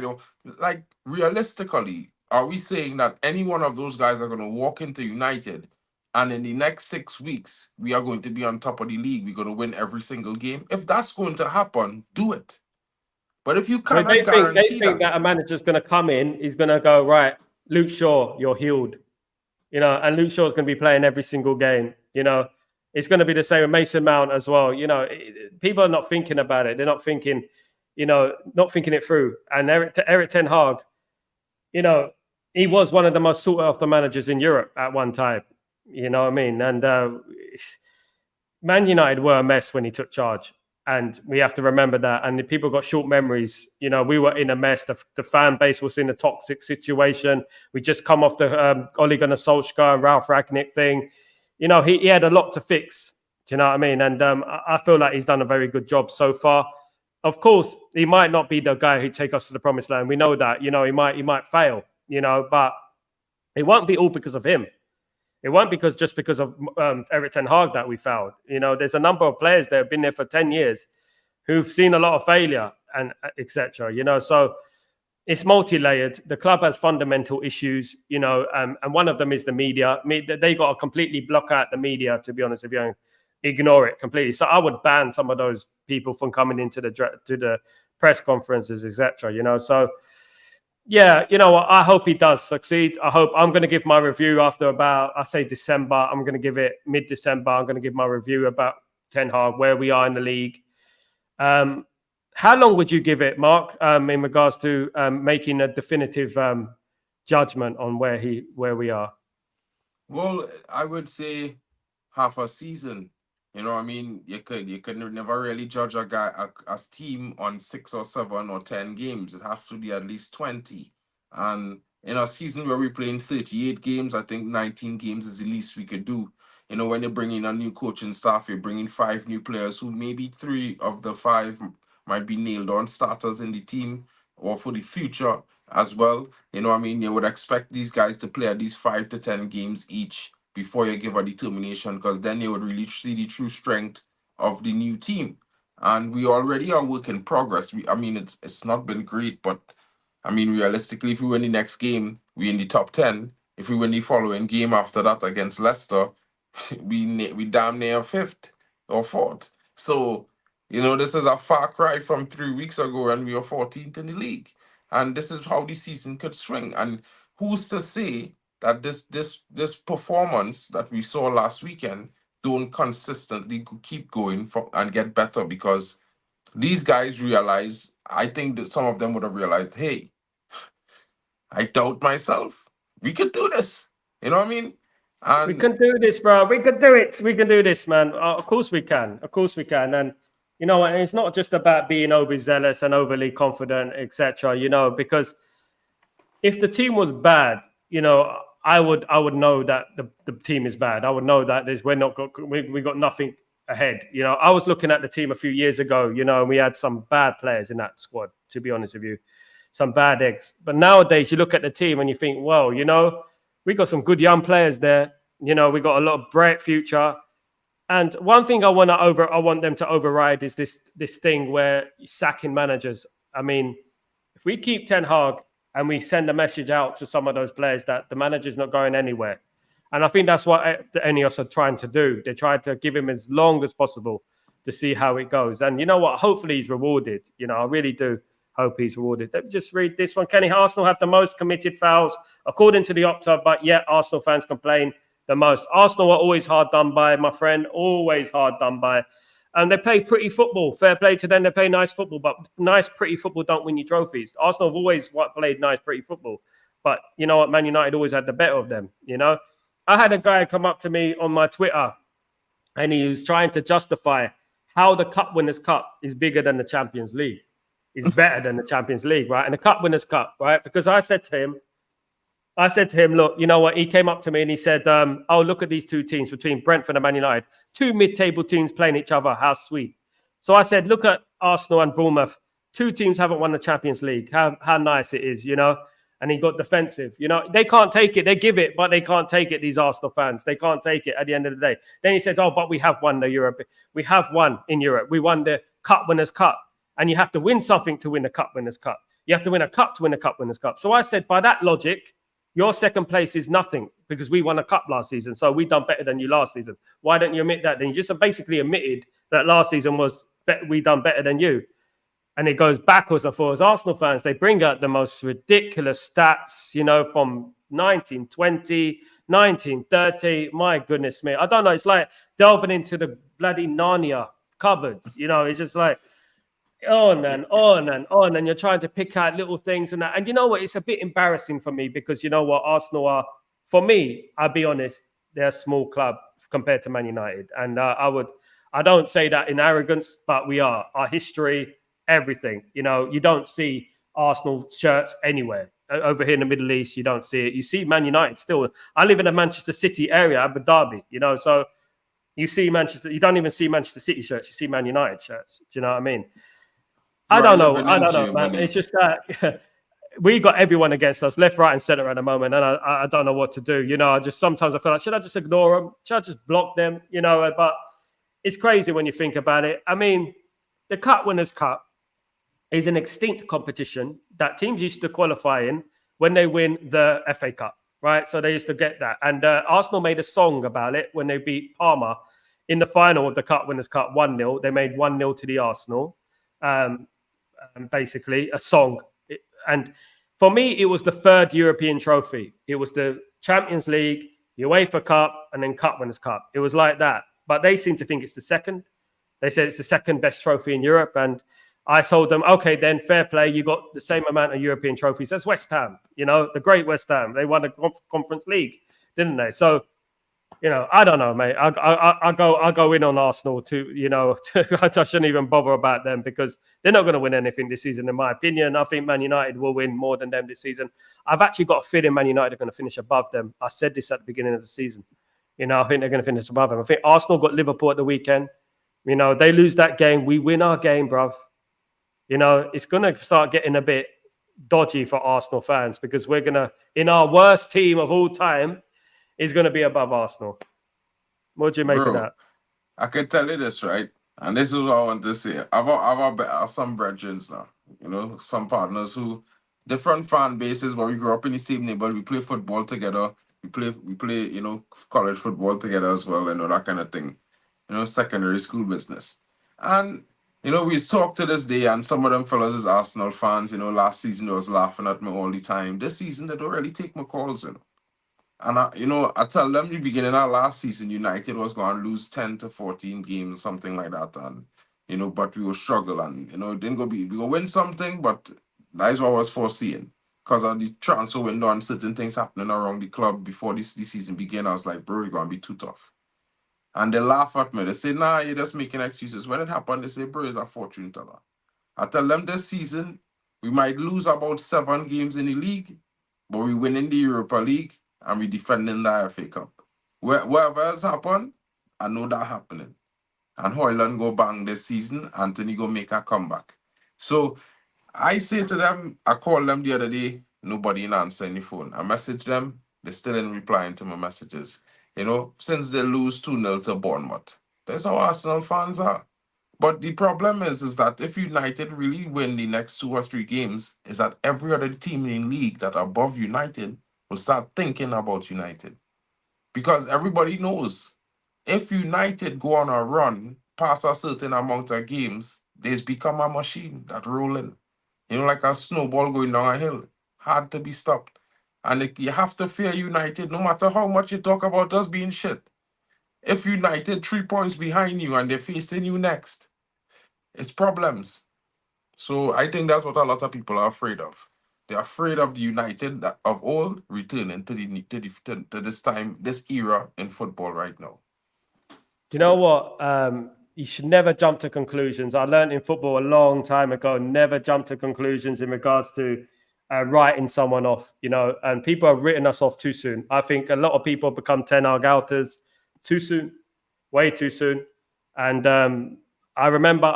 Speaker 1: Like, realistically, are we saying that any one of those guys are going to walk into United and in the next 6 weeks, we are going to be on top of the league? We're going to win every single game? If that's going to happen, do it. But if you
Speaker 2: Well,
Speaker 1: cannot
Speaker 2: they
Speaker 1: guarantee
Speaker 2: think that
Speaker 1: that,
Speaker 2: a manager's going to come in, he's going to go, right, Luke Shaw, you're healed. And Luke Shaw's going to be playing every single game. It's going to be the same with Mason Mount as well. People are not thinking about it. They're not thinking, not thinking it through. And Eric Ten Hag, he was one of the most sought after managers in Europe at one time. You know what I mean? And Man United were a mess when he took charge. And we have to remember that. And the people got short memories. We were in a mess. The fan base was in a toxic situation. We just come off the Ole Gunnar Solskjaer and Ralph Ragnick thing. He had a lot to fix. Do you know what I mean? And I feel like he's done a very good job so far. Of course, he might not be the guy who take us to the promised land. We know that. He might fail. But it won't be all because of him. It won't just because of Eric Ten Hag that we failed. There's a number of players that have been there for 10 years who've seen a lot of failure and etc. So it's multi-layered. The club has fundamental issues, and one of them is the media. They got to completely block out the media, to be honest with you, and ignore it completely. So I would ban some of those people from coming into the press conferences, etc. So. Yeah, I hope he does succeed. I'm going to give my review after I say December. I'm going to give it mid-December. I'm going to give my review about Ten Hag, where we are in the league. How long would you give it, Mark, in regards to making a definitive judgment on where we are?
Speaker 1: well, I would say half a season. I mean, you could never really judge a team on 6 or 7 or 10 games. It has to be at least 20. And in a season where we're playing 38 games, I think 19 games is the least we could do. When you bring in a new coaching staff, you're bringing 5 new players who maybe 3 of the 5 might be nailed on starters in the team or for the future as well. I mean, you would expect these guys to play at least 5 to 10 games each before you give a determination, because then you would really see the true strength of the new team. And we already are work in progress. I mean, it's not been great, but I mean, realistically, if we win the next game, we in the top 10. If we win the following game after that against Leicester, we damn near 5th or 4th. So, this is a far cry from 3 weeks ago when we were 14th in the league. And this is how the season could swing. And who's to say that this performance that we saw last weekend don't consistently keep going and get better? Because these guys realize, I think that some of them would have realized, hey, I doubt myself. We could do this. You know what I mean?
Speaker 2: We
Speaker 1: And
Speaker 2: can do this, bro. We can do it. We can do this, man. Of course we can. Of course we can. And it's not just about being overzealous and overly confident, etc. Because if the team was bad, I would know that the team is bad. I would know that we got nothing ahead. I was looking at the team a few years ago, and we had some bad players in that squad, to be honest with you, some bad eggs. But nowadays you look at the team and you think, well, we got some good young players there. We got a lot of bright future. And one thing I want them to override is this thing where you're sacking managers. I mean, if we keep Ten Hag and we send a message out to some of those players that the manager's not going anywhere. And I think that's what the Ineos are trying to do. They try to give him as long as possible to see how it goes. And you know what? Hopefully he's rewarded. I really do hope he's rewarded. Let me just read this one. Kenny, Arsenal have the most committed fouls according to the Opta, but yet Arsenal fans complain the most. Arsenal are always hard done by, my friend, always hard done by. And they play pretty football. Fair play to them. They play nice football, but nice, pretty football don't win you trophies. Arsenal have always played nice, pretty football. But you know what? Man United always had the better of them, I had a guy come up to me on my Twitter and he was trying to justify how the Cup Winners' Cup is bigger than the Champions League. It's better than the Champions League, right? And the Cup Winners' Cup, right? Because I said to him, I said to him, look, you know what? He came up to me and he said, oh, look at these two teams between Brentford and Man United. Two mid-table teams playing each other. How sweet. So I said, look at Arsenal and Bournemouth. Two teams haven't won the Champions League. How nice it is, you know? And he got defensive. You know, they can't take it. They give it, but they can't take it, these Arsenal fans. They can't take it at the end of the day. Then he said, oh, but we have won the Europe. We have won in Europe. We won the Cup Winners' Cup. And you have to win something to win the Cup Winners' Cup. You have to win a cup to win the Cup Winners' Cup. So I said, by that logic, your second place is nothing because we won a cup last season. So we done better than you last season. Why don't you admit that? Then you just basically admitted that last season we done better than you. And it goes backwards and forwards. Arsenal fans, they bring out the most ridiculous stats, you know, from 1920, 1930. My goodness me. I don't know. It's like delving into the bloody Narnia cupboard. You know, it's just like, on and on and on, and you're trying to pick out little things and that. And you know what? It's a bit embarrassing for me because you know what? Arsenal are, for me, I'll be honest, they're a small club compared to Man United. And I don't say that in arrogance, but we are. Our history, everything. You know, you don't see Arsenal shirts anywhere. Over here in the Middle East, you don't see it. You see Man United still. I live in the Manchester City area, Abu Dhabi, you know, so you see Manchester, you don't even see Manchester City shirts, you see Man United shirts. Do you know what I mean? I don't know, man. It's just that we got everyone against us, left, right, and center at the moment, and I don't know what to do. You know, sometimes I feel like, should I just ignore them? Should I just block them? You know, but it's crazy when you think about it. I mean, the Cup Winners' Cup is an extinct competition that teams used to qualify in when they win the FA Cup, right? So they used to get that, and Arsenal made a song about it when they beat Parma in the final of the Cup Winners' Cup 1-0. They made 1-0 to the Arsenal. Basically a song. And for me, it was the third European trophy. It was the Champions League, the UEFA Cup, and then Cup Winners' Cup. It was like that. But they seem to think it's the second. They said it's the second best trophy in Europe. And I told them, okay, then fair play. You got the same amount of European trophies as West Ham, you know, the great West Ham. They won the Conference League, didn't they? So, you know, I don't know, mate. I go in on Arsenal to, you know, I shouldn't even bother about them because they're not going to win anything this season, in my opinion. I think Man United will win more than them this season. I've actually got a feeling Man United are going to finish above them. I said this at the beginning of the season. You know, I think they're going to finish above them. I think Arsenal got Liverpool at the weekend. You know, they lose that game. We win our game, bruv. You know, it's going to start getting a bit dodgy for Arsenal fans because we're going to, in our worst team of all time, is going to be above Arsenal. What do you make of that?
Speaker 1: I can tell you this, right? And this is what I want to say. I've some brethren now, you know, some partners who different fan bases, but we grew up in the same neighborhood. We play football together. We play, you know, college football together as well, and all that kind of thing. You know, secondary school business. And you know, we talk to this day, and some of them fellas is Arsenal fans. You know, last season they was laughing at me all the time. This season they don't really take my calls, you know. And I tell them the beginning of last season, United was going to lose 10 to 14 games, something like that. And, you know, but we will struggle and, you know, it didn't go we will win something, but that is what I was foreseeing. Because of the transfer window and certain things happening around the club before this season began, I was like, bro, you're going to be too tough. And they laugh at me. They say, nah, you're just making excuses. When it happened, they say, bro, it's a fortune teller. I tell them this season, we might lose about 7 games in the league, but we win in the Europa League and we defending the FA Cup. Whatever else happen, I know that happening. And Hojlund go bang this season, Anthony go make a comeback. So I say to them, I called them the other day, nobody in answering the phone. I message them, they still ain't replying to my messages. You know, since they lose 2-0 to Bournemouth. That's how Arsenal fans are. But the problem is that if United really win the next 2 or 3 games, is that every other team in the league that are above United will start thinking about United. Because everybody knows if United go on a run past a certain amount of games, they's become a machine that rolling. You know, like a snowball going down a hill. Hard to be stopped. And you have to fear United no matter how much you talk about us being shit. If United 3 points behind you and they're facing you next, it's problems. So I think that's what a lot of people are afraid of. They're afraid of the United of old returning to this time, this era in football right now.
Speaker 2: Do you know what? You should never jump to conclusions. I learned in football a long time ago, never jump to conclusions in regards to writing someone off, and people have written us off too soon. I think a lot of people have become Ten Hag outers too soon, way too soon. And I remember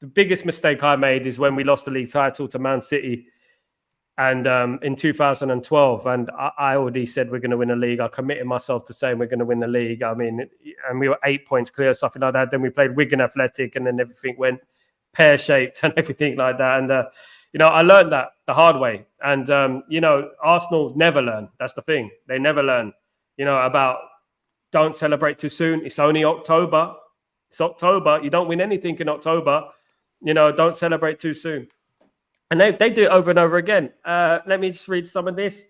Speaker 2: the biggest mistake I made is when we lost the league title to Man City, and in 2012, and I already said we're going to win the league. I committed myself to saying we're going to win the league. I mean, and we were 8 points clear, something like that. Then we played Wigan Athletic, and then everything went pear-shaped and everything like that. And I learned that the hard way. And Arsenal never learn. That's the thing; they never learn. About don't celebrate too soon. It's only October. It's October. You don't win anything in October. Don't celebrate too soon. And they do it over and over again. Let me just read some of this.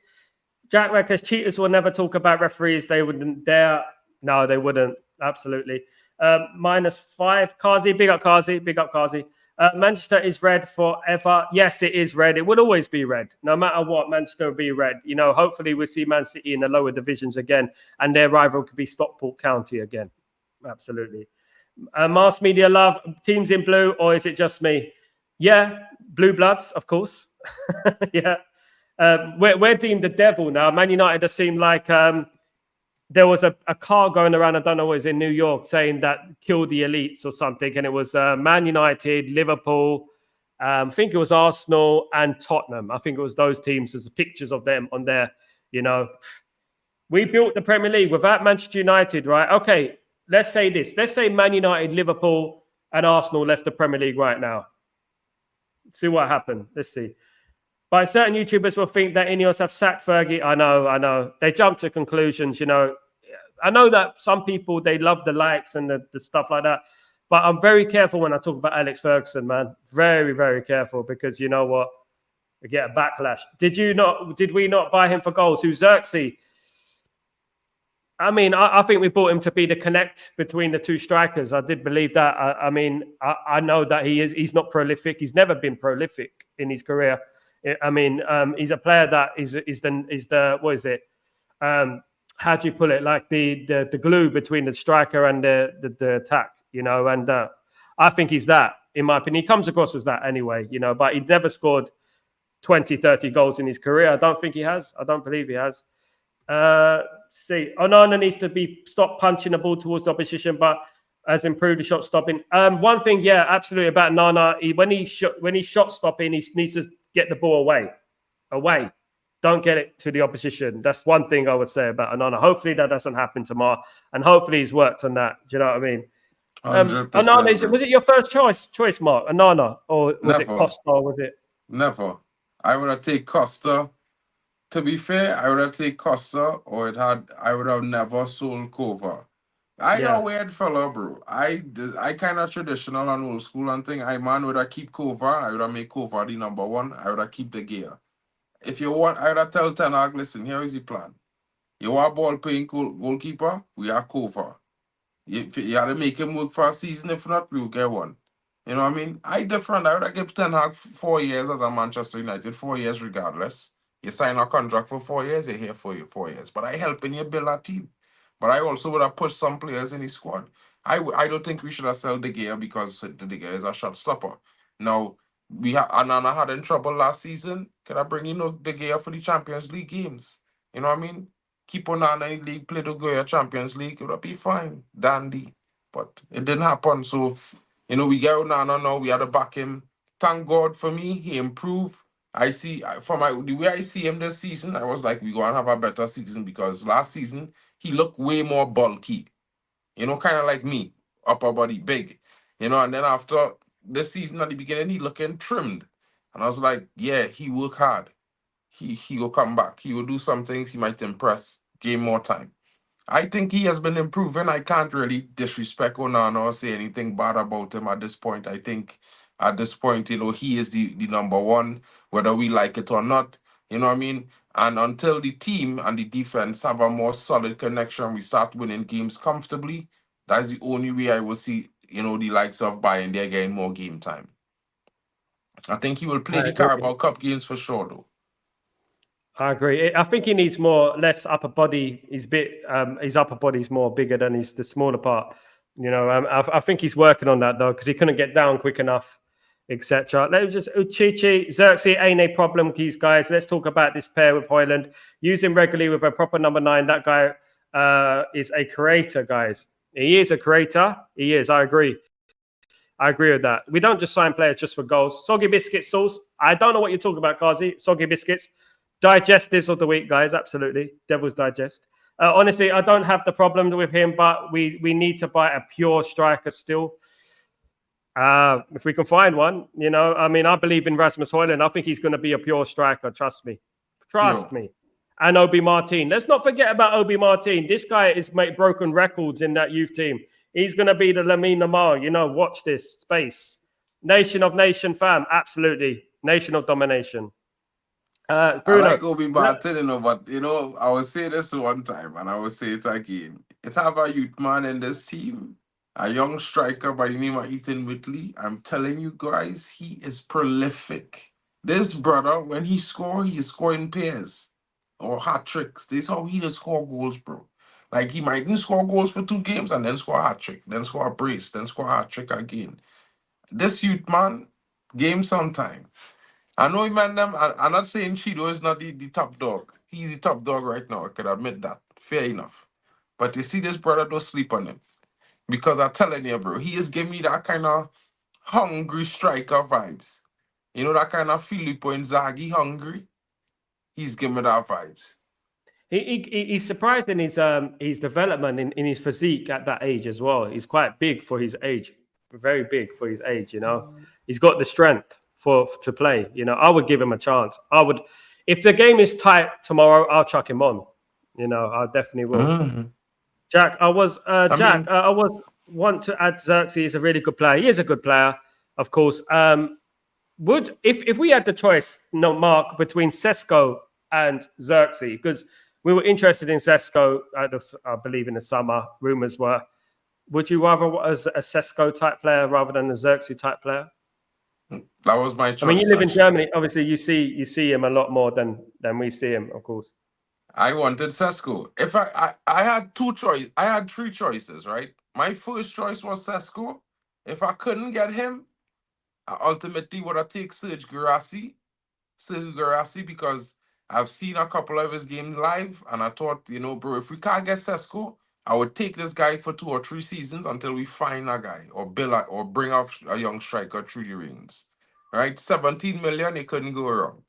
Speaker 2: Jack Rack says, cheaters will never talk about referees. They wouldn't dare. No, they wouldn't. Absolutely. -5. Kazi, big up Kazi. Big up Kazi. Manchester is red forever. Yes, it is red. It will always be red. No matter what, Manchester will be red. Hopefully we'll see Man City in the lower divisions again, and their rival could be Stockport County again. Absolutely. Mass media love teams in blue, or is it just me? Yeah, blue bloods, of course. Yeah. We're deemed the devil now. Man United has seemed like there was a car going around, I don't know, it was in New York, saying that kill the elites or something. And it was Man United, Liverpool, I think it was Arsenal and Tottenham. I think it was those teams. There's pictures of them on there. We built the Premier League without Manchester United, right? Okay, let's say this. Let's say Man United, Liverpool and Arsenal left the Premier League right now. See what happened. Let's see. But certain YouTubers will think that Ineos have sacked Fergie. I know. They jump to conclusions, I know that some people, they love the likes and the stuff like that. But I'm very careful when I talk about Alex Ferguson, man. Very, very careful, because you know what? We get a backlash. Did we not buy him for goals? Who's Zirkzee? I mean, I think we bought him to be the connect between the two strikers. I did believe that. I know that he's not prolific. He's never been prolific in his career. I mean, he's a player that is the what is it? How do you put it? Like the glue between the striker and the attack, And I think he's that, in my opinion. He comes across as that anyway, But he never scored 20, 30 goals in his career. I don't think he has. I don't believe he has. See, Onana needs to stop punching the ball towards the opposition, but has improved the shot stopping. One thing, yeah, absolutely about Nana. When he's shot stopping, he needs to get the ball away. Don't get it to the opposition. That's one thing I would say about Onana. Hopefully that doesn't happen tomorrow, and hopefully he's worked on that. Do you know what I mean?
Speaker 1: 100%.
Speaker 2: Onana, was it your first choice, Mark? Onana, or was it Costa? Was it?
Speaker 1: Never. I would have taken Costa. To be fair, I would have taken Costa, or I would have never sold Kova. A weird fella, bro. I kind of traditional and old school and thing. Would have keep Kova. I would have made Kova the number one. I would have keep the gear. If you want, I would have tell Ten Hag, listen, here is the plan. You want ball playing goalkeeper? We are Kova. You had to make him work for a season. If not, we will get one. You know what I mean? I different. I would have given Ten Hag 4 years as a Manchester United, 4 years regardless. You sign a contract for 4 years, you're here for you 4 years. But I helping you build a team. But I also would have pushed some players in his squad. I don't think we should have sold De Gea because De Gea is a shot stopper. Now, Anana had in trouble last season. Can I bring De Gea for the Champions League games? You know what I mean? Keep Onana in the league, play the Goya Champions League, it would be fine. Dandy. But it didn't happen. So, we get Onana now, we had to back him. Thank God for me, he improved. I see the way I see him this season, I was like, we're going to have a better season, because last season, he looked way more bulky. Kind of like me, upper body, big. And then after this season at the beginning, he looking trimmed. And I was like, yeah, he work hard. He will come back. He will do some things. He might impress, gain more time. I think he has been improving. I can't really disrespect Onana or say anything bad about him at this point. I think at this point, he is the number one, whether we like it or not. You know what I mean? And until the team and the defense have a more solid connection, we start winning games comfortably. That's the only way I will see, the likes of Bayern, they're getting more game time. I think he will play the Carabao Cup games for sure, though.
Speaker 2: I agree. I think he needs less upper body. His upper body's more bigger than the smaller part. I think he's working on that though, because he couldn't get down quick enough. etc. Let's just Uchichi, Zirkzee ain't a problem, these guys. Let's talk about this pair with Hojlund. Use him regularly with a proper number 9. That guy is a creator, guys. He is a creator. He is. I agree. I agree with that. We don't just sign players just for goals. Soggy biscuit sauce. I don't know what you're talking about, Kazi. Soggy biscuits. Digestives of the week, guys. Absolutely. Devil's Digest. Honestly, I don't have the problem with him, but we need to buy a pure striker still. If we can find one, I mean, I believe in Rasmus Hojlund. I think he's going to be a pure striker. Trust me. Trust me. And Obi Martin. Let's not forget about Obi Martin. This guy has made broken records in that youth team. He's going to be the Lamine Yamal. Watch this space. Nation of nation, fam. Absolutely. Nation of domination.
Speaker 1: Bruno, I like Obi Martin, but, I will say this one time, and I will say it again. It's about youth man in this team. A young striker by the name of Ethan Whitley. I'm telling you guys, he is prolific. This brother, when he is scoring pairs or hat tricks. This is how he does score goals, bro. Like, he might score goals for 2 games and then score a hat trick, then score a brace, then score a hat trick again. This youth man, game sometime. I know him and them. I'm not saying Chido is not the top dog. He's the top dog right now. I can admit that. Fair enough. But you see, this brother don't sleep on him. Because I'm telling you, bro, he is giving me that kind of hungry striker vibes. That kind of Filippo Inzaghi hungry. He's giving me that vibes.
Speaker 2: He's surprised in his development in his physique at that age as well. He's quite big for his age, very big for his age. He's got the strength to play. I would give him a chance. I would, if the game is tight tomorrow, I'll chuck him on. I definitely will.
Speaker 1: Mm-hmm.
Speaker 2: Jack, I want to add Zirkzee is a really good player. He is a good player, of course. If we had the choice, Mark, between Sesko and Zirkzee, because we were interested in Sesko, I believe in the summer, rumors were, would you rather as a Sesko type player rather than a Zirkzee type player?
Speaker 1: That was my choice.
Speaker 2: I mean, you live in Germany. Obviously, you see him a lot more than we see him, of course.
Speaker 1: I wanted Sesko. If I had 2 choices, I had 3 choices, right? My first choice was Sesko. If I couldn't get him, I ultimately would have taken Serge Guirassy, because I've seen a couple of his games live, and I thought, bro, if we can't get Sesko, I would take this guy for 2 or 3 seasons until we find a guy or bring up a young striker through the rings. Right? 17 million, it couldn't go wrong.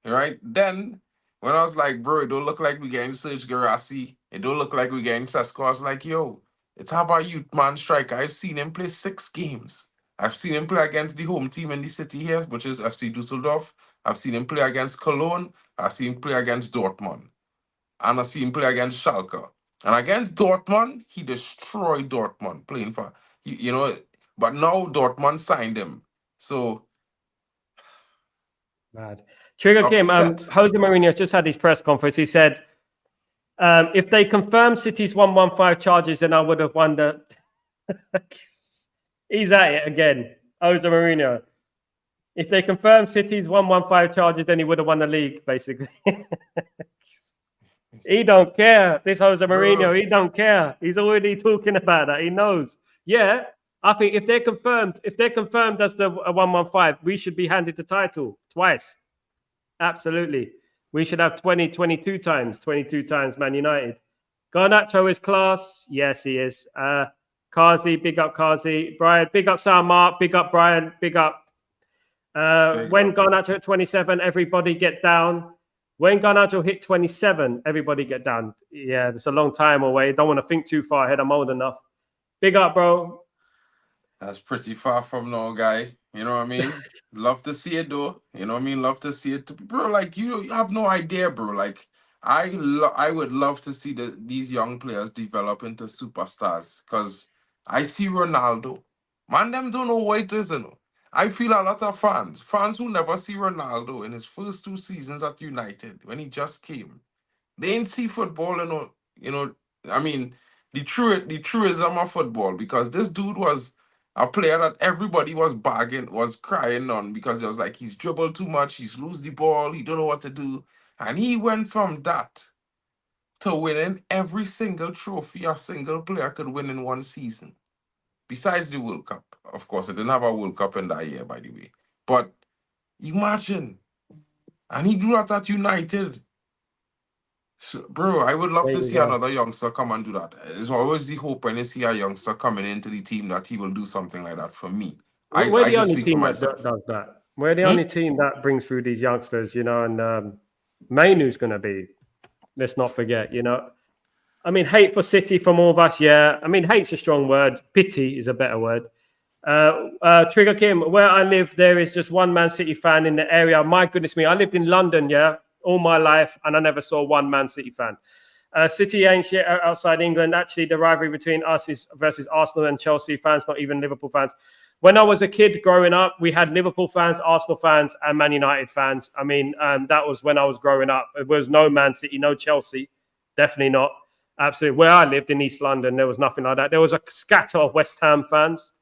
Speaker 1: Right? Then, when I was like, bro, it don't look like we're getting Serge Guirassy, it don't look like we're getting Sesko, I was like, yo, it's how about youth man striker. I've seen him play 6 games. I've seen him play against the home team in the city here, which is FC Dusseldorf. I've seen him play against Cologne. I've seen him play against Dortmund. And I've seen him play against Schalke. And against Dortmund, he destroyed Dortmund playing for, but now Dortmund signed him. So,
Speaker 2: mad. Trigger Kim, Jose Mourinho just had his press conference. He said, if they confirm City's 115 charges, then I would have won the... He's at it again. Jose Mourinho. If they confirm City's 115 charges, then he would have won the league, basically. He don't care. This Jose Mourinho, he don't care. He's already talking about that. He knows. Yeah, I think if they're confirmed as the 115, we should be handed the title twice. Absolutely. We should have 22 times Man United. Garnacho is class. Yes, he is. Kazi, big up Kazi. Brian, big up Sam Mark. Big up Brian. Big up. When Garnacho hit 27, everybody get down. When Garnacho hit 27, everybody get down. Yeah, it's a long time away. Don't want to think too far ahead. I'm old enough. Big up, bro.
Speaker 1: That's pretty far from now, guy. You know what I mean? Love to see it, though. You know what I mean? Love to see it. Bro, like, you have no idea, bro. Like, I would love to see these young players develop into superstars. Because I see Ronaldo. Man, them don't know what it is, you know. I feel a lot of fans who never see Ronaldo in his first 2 seasons at United, when he just came. They ain't see football, I mean, the truism of football, because this dude was a player that everybody was crying on, because it was like, he's dribbled too much, he's lose the ball, he don't know what to do. And he went from that to winning every single trophy a single player could win in 1 season. besides the World Cup. Of course, it didn't have a World Cup in that year, by the way. But imagine, and he grew up at United. So, bro, I would love
Speaker 2: There
Speaker 1: to
Speaker 2: you
Speaker 1: see
Speaker 2: go.
Speaker 1: another youngster come and do that. It's always the hope when you see a youngster coming into the team that he will do something like that for me.
Speaker 2: We're
Speaker 1: I
Speaker 2: the
Speaker 1: just
Speaker 2: only
Speaker 1: speak for
Speaker 2: team that
Speaker 1: myself.
Speaker 2: does that. We're the
Speaker 1: Hmm?
Speaker 2: only team that brings through these youngsters, and Mainu's going to be. Let's not forget, I mean, hate for City from all of us, yeah. I mean, hate's a strong word. Pity is a better word. Trigger Kim, where I live, there is just one Man City fan in the area. My goodness me, I lived in London, yeah, all my life, and I never saw one Man City fan. City ain't shit outside England. Actually, the rivalry between us is versus Arsenal and Chelsea fans, not even Liverpool fans. When I was a kid growing up, we had Liverpool fans, Arsenal fans, and Man United fans. I mean, that was when I was growing up. There was no Man City, no Chelsea, definitely not. Absolutely. Where I lived in East London, there was nothing like that. There was a scatter of West Ham fans.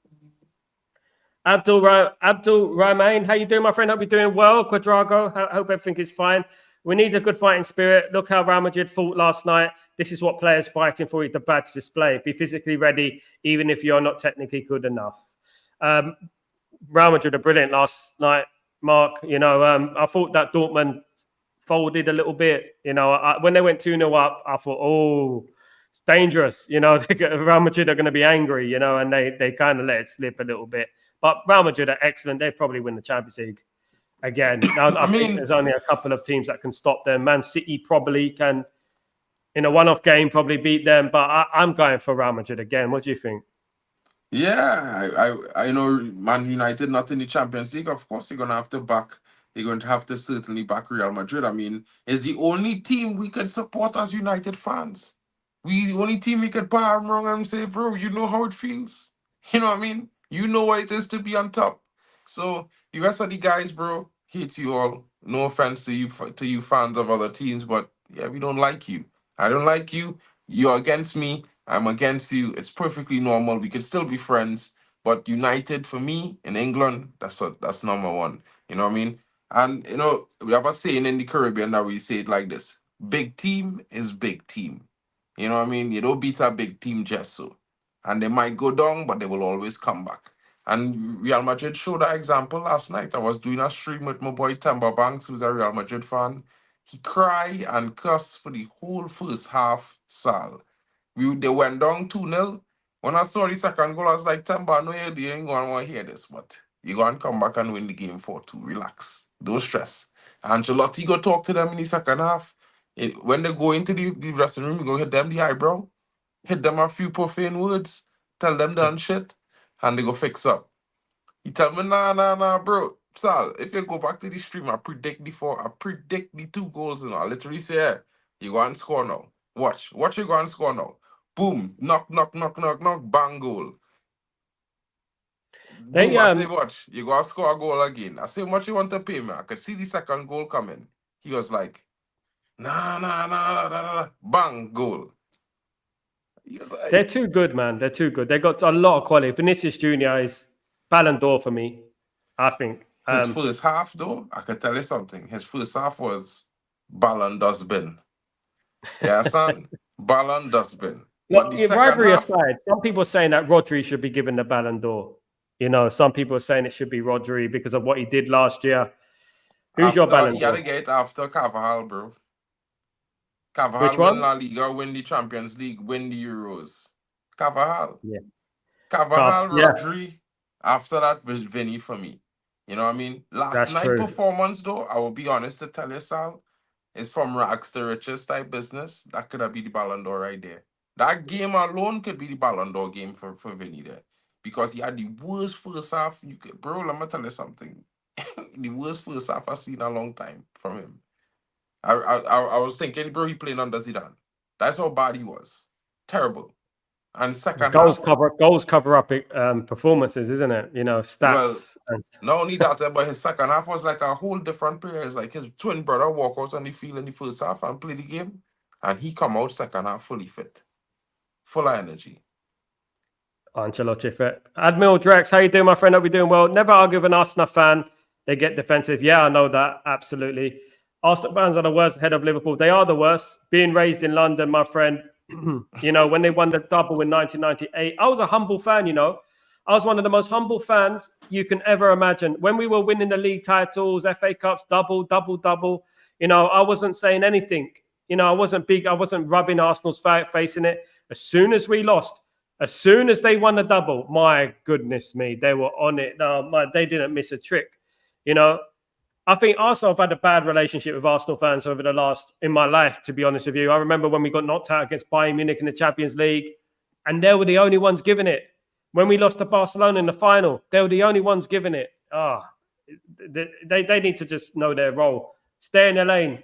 Speaker 2: Abdul Rahman, how you doing, my friend? Hope you're doing well. Quadrago, hope everything is fine. We need a good fighting spirit. Look how Real Madrid fought last night. This is what players fighting for is the badge display. Be physically ready, even if you're not technically good enough. Real Madrid are brilliant last night, Mark. I thought that Dortmund folded a little bit. When they went 2-0 up, I thought, oh, it's dangerous. Real Madrid are going to be angry, and they kind of let it slip a little bit. But Real Madrid are excellent. They probably win the Champions League again. Now, I think
Speaker 1: mean,
Speaker 2: there's only a couple of teams that can stop them. Man City probably can, in a one-off game, probably beat them. But I'm going for Real Madrid again. What do you think?
Speaker 1: yeah, I know Man United not in the Champions League. Of course, you're gonna have to back. You're going to have to certainly back Real Madrid. I mean, it's the only team we can support as United fans. We the only team we could buy them wrong and say, bro, you know how it feels. You know what I mean? You know what it is to be on top. So the rest of the guys, bro, hate you all. No offense to you fans of other teams, but yeah, we don't like you. I don't like you. You're against me. I'm against you. It's perfectly normal. We can still be friends. But United for me in England, that's number one. You know what I mean? And we have a saying in the Caribbean that we say it like this: big team is big team. You know what I mean? You don't beat a big team just so. And they might go down, but they will always come back. And Real Madrid showed that example last night. I was doing a stream with my boy Tamba Banks, who's a Real Madrid fan. He cried and cussed for the whole first half, Sal. They went down 2-0. When I saw the second goal, I was like, Tamba, I know you ain't going to want to hear this, but you're going to come back and win the game 4-2. Relax. Don't stress. Ancelotti go talk to them in the second half. When they go into the dressing room, you go hit them the eyebrow, hit them a few profane words, tell them done shit, and they go fix up. He tell me, nah, bro. Sal, if you go back to the stream, I predict the 2 goals, I literally say, yeah, you go and score now. Watch you go and score now. Boom, knock, bang, goal.
Speaker 2: They
Speaker 1: Boom, I say, watch, you go and score a goal again. I say, much you want to pay me? I could see the second goal coming. He was like, nah, bang, goal. He was like,
Speaker 2: They're too good, man. They're too good. They got a lot of quality. Vinicius Junior is Ballon d'Or for me, I think.
Speaker 1: his first half, though, I could tell you something. His first half was Ballon dustbin. Yeah, son, Ballon dustbin. But
Speaker 2: Look,
Speaker 1: the second
Speaker 2: rivalry
Speaker 1: half,
Speaker 2: aside, some people are saying that Rodri should be given the Ballon d'Or. Some people are saying it should be Rodri because of what he did last year. Who's your
Speaker 1: after
Speaker 2: Ballon
Speaker 1: he had
Speaker 2: d'Or?
Speaker 1: to get it after Carvajal, bro.
Speaker 2: Which
Speaker 1: Carvajal win
Speaker 2: one?
Speaker 1: La Liga, win the Champions League, win the Euros. Carvajal.
Speaker 2: Yeah.
Speaker 1: Carvajal,
Speaker 2: Yeah,
Speaker 1: Rodri. After that, Vinny for me. You know what I mean? Last
Speaker 2: that's
Speaker 1: night
Speaker 2: true.
Speaker 1: performance, though, I will be honest to tell you, Sal, is from rags to riches type business. That could have been the Ballon d'Or right there. That game alone could be the Ballon d'Or game for Vinny there. Because he had the worst first half. Bro, let me tell you something. The worst first half I've seen in a long time from him. I was thinking, bro, he playing under Zidane. That's how bad he was. Terrible. And second half,
Speaker 2: Goals cover up performances, isn't it?
Speaker 1: well,
Speaker 2: Stats and
Speaker 1: not only that, but his second half was like a whole different player. It's like his twin brother walk out on the field in the first half and play the game, and he come out second half fully fit, full of energy.
Speaker 2: Ancelotti fit. Admiral Drex, how you doing, my friend? Hope you're doing well. Never argue with an Arsenal fan. They get defensive. Yeah, I know that. Absolutely. Arsenal fans are the worst head of Liverpool. They are the worst. Being raised in London, my friend, when they won the double in 1998, I was a humble fan, I was one of the most humble fans you can ever imagine. When we were winning the league titles, FA Cups, double. I wasn't saying anything. I wasn't big. I wasn't rubbing Arsenal's face in it. As soon as we lost, as soon as they won the double, my goodness me, they were on it. No, they didn't miss a trick. I think Arsenal have had a bad relationship with Arsenal fans in my life, to be honest with you. I remember when we got knocked out against Bayern Munich in the Champions League, and they were the only ones giving it. When we lost to Barcelona in the final, they were the only ones giving it. They need to just know their role. Stay in their lane.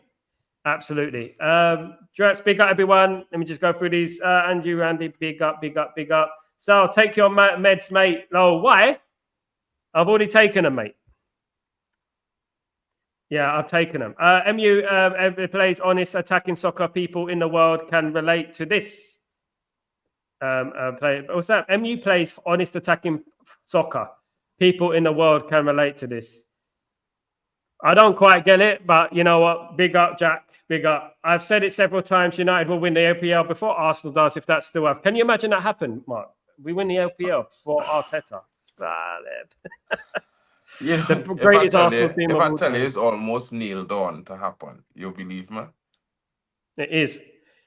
Speaker 2: Absolutely. Drex, big up, everyone. Let me just go through these. Andrew, Randy, big up. So, take your meds, mate. Oh, why? I've already taken them, mate. Yeah, I've taken them. MU plays honest attacking soccer. People in the world can relate to this. What's that? MU plays honest attacking soccer. People in the world can relate to this. I don't quite get it, but you know what? Big up, Jack. Big up. I've said it several times. United will win the LPL before Arsenal does, if that still happens. Can you imagine that happen, Mark? We win the LPL before Arteta. The greatest Arsenal team of all time.
Speaker 1: If I tell you it's almost nailed on to happen, you'll believe me?
Speaker 2: It is.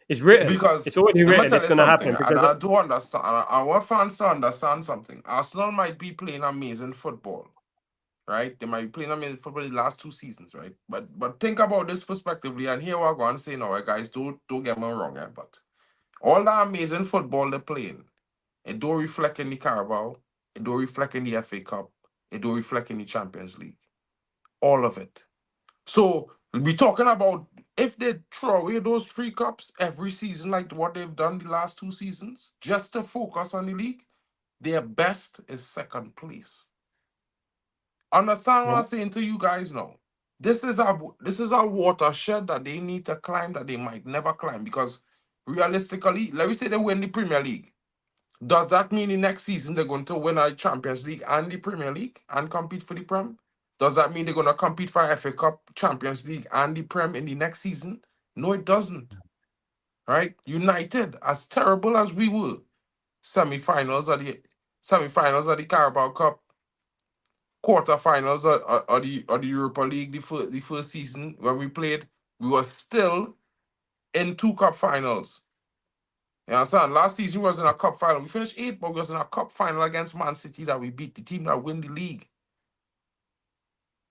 Speaker 2: It's written.
Speaker 1: Because
Speaker 2: it's already written. It's going to happen.
Speaker 1: And I do understand. I want fans to understand something. Arsenal might be playing amazing football, right? They might be playing amazing football the last 2 seasons, right? But think about this prospectively, and here we're going to say, no, guys, don't get me wrong, but all that amazing football they're playing, it don't reflect in the Carabao, it don't reflect in the FA Cup, it don't reflect in the Champions League. All of it. So we're talking about if they throw away those 3 cups every season, like what they've done the last 2 seasons, just to focus on the league, their best is 2nd place. Understand what I'm saying to you guys now? This is a watershed that they need to climb that they might never climb, because realistically, let me say they win the Premier League. Does that mean the next season they're going to win a Champions League and the Premier League and compete for the Prem? Does that mean they're going to compete for FA Cup, Champions League, and the Prem in the next season? No, it doesn't. Right? United, as terrible as we were, semi-finals of the Carabao Cup, quarterfinals of the Europa League, the first season when we played, we were still in 2 cup finals. You understand? Last season we was in a cup final. We finished 8th, but we was in a cup final against Man City that we beat, the team that win the league.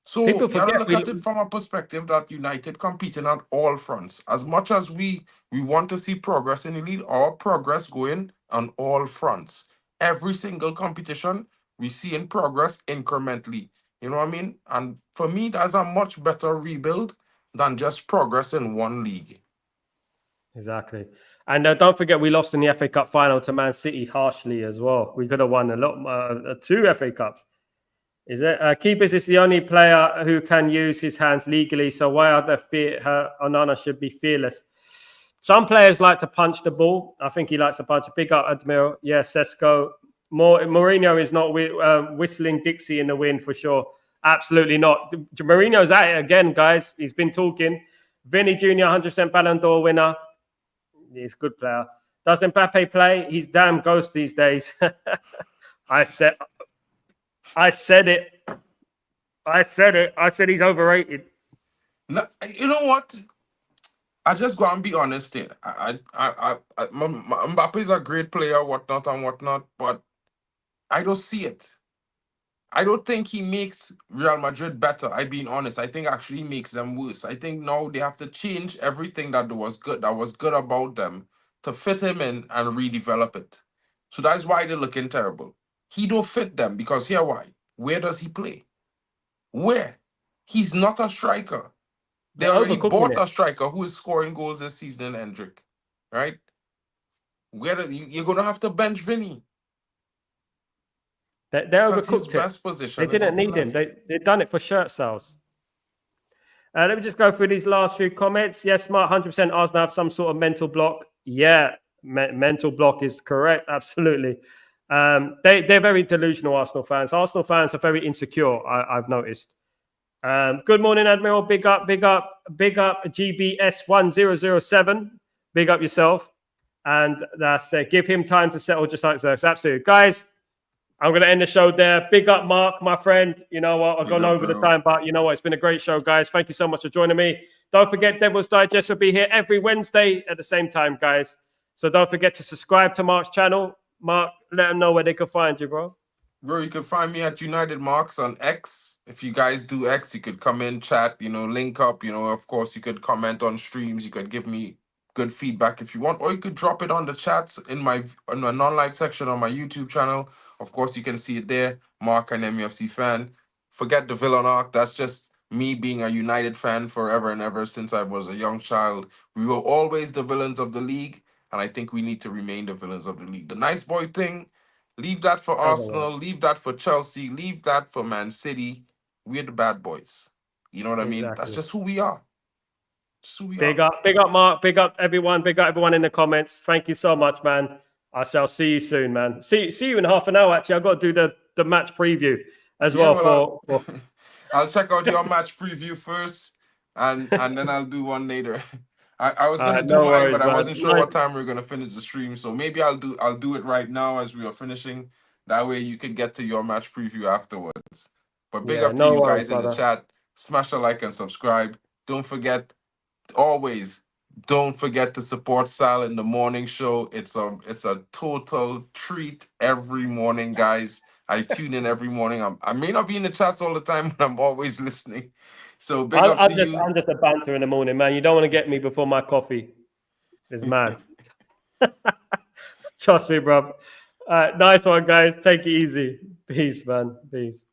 Speaker 1: So you got to look at it from a perspective that United competing on all fronts. As much as we want to see progress in the league, our progress going on all fronts. Every single competition, we see in progress incrementally. You know what I mean? And for me, that's a much better rebuild than just progress in one league.
Speaker 2: Exactly. And don't forget, we lost in the FA Cup final to Man City harshly as well. We could have won a lot, 2 FA Cups. Is it? Keepers is the only player who can use his hands legally. So why are Onana should be fearless? Some players like to punch the ball. I think he likes to punch. Big up, Admiral. Yeah, Sesko. Mourinho is not whistling Dixie in the wind for sure. Absolutely not. Mourinho's at it again, guys. He's been talking. Vinny Jr., 100% Ballon d'Or winner. He's a good player. Does Mbappe play? He's damn ghost these days. I said it. I said he's overrated.
Speaker 1: No, you know what? I just go and be honest here. Mbappe is a great player, whatnot, but I don't see it. I don't think he makes Real Madrid better. I'm being honest. I think actually he makes them worse. I think now they have to change everything that was good about them to fit him in and redevelop it. So that's why they're looking terrible. He don't fit them because here why? Where does he play? Where? He's not a striker. They already bought a striker who is scoring goals this season, Hendrick. Right? You're going to have to bench Vinny.
Speaker 2: They overcooked
Speaker 1: best position.
Speaker 2: They didn't need him. They've done it for shirt sales. Let me just go through these last few comments. Yes, Smart, 100% Arsenal have some sort of mental block. Yeah, mental block is correct. Absolutely. They're very delusional, Arsenal fans. Arsenal fans are very insecure, I've noticed. Good morning, Admiral. Big up, GBS1007. Big up yourself. And that's give him time to settle just like Zirkzee. Absolutely. Guys, I'm going to end the show there. Big up, Mark, my friend. You know what? I've
Speaker 1: Big
Speaker 2: gone
Speaker 1: up,
Speaker 2: over the
Speaker 1: bro.
Speaker 2: time, but you know what? It's been a great show, guys. Thank you so much for joining me. Don't forget, Devil's Digest will be here every Wednesday at the same time, guys. So don't forget to subscribe to Mark's channel. Mark, let them know where they can find you, bro.
Speaker 1: Bro, you can find me at United Marks on X. If you guys do X, you could come in, chat, link up. Of course, you could comment on streams. You could give me good feedback if you want, or you could drop it on the chats in the non-live section on my YouTube channel. Of course, you can see it there. MarkN MUFC fan. Forget the villain arc. That's just me being a United fan forever and ever since I was a young child. We were always the villains of the league, and I think we need to remain the villains of the league. The nice boy thing. Leave that for
Speaker 2: Doesn't work.
Speaker 1: Arsenal. Leave that for Chelsea. Leave that for Man City. We're the bad boys. You know what I mean? That's
Speaker 2: Exactly.
Speaker 1: just who we are. Just who we
Speaker 2: Big
Speaker 1: are.
Speaker 2: up, Mark. Big up, everyone. Big up, everyone in the comments. Thank you so much, man. I shall see you soon, man. See you in half an hour. Actually, I've got to do the match preview as
Speaker 1: Yeah,
Speaker 2: well.
Speaker 1: well, I'll check out your match preview first, and then I'll do one later. I was gonna do
Speaker 2: No
Speaker 1: mine, but
Speaker 2: worries,
Speaker 1: I
Speaker 2: man.
Speaker 1: wasn't sure
Speaker 2: Nice.
Speaker 1: what time we are gonna finish the stream. So maybe I'll do it right now as we are finishing. That way you can get to your match preview afterwards. But big
Speaker 2: Yeah,
Speaker 1: up to
Speaker 2: no
Speaker 1: you
Speaker 2: worries,
Speaker 1: guys in the
Speaker 2: brother.
Speaker 1: chat. Smash a like and subscribe. Don't forget, always don't forget to support Sal in the morning show. It's a total treat every morning, guys. I tune in every morning. I may not be in the chats all the time, but I'm always listening. So big up to you.
Speaker 2: I'm just a banter in the morning, man. You don't want to get me before my coffee. It's mad. Trust me, bro. Nice one, guys. Take it easy. Peace, man. Peace.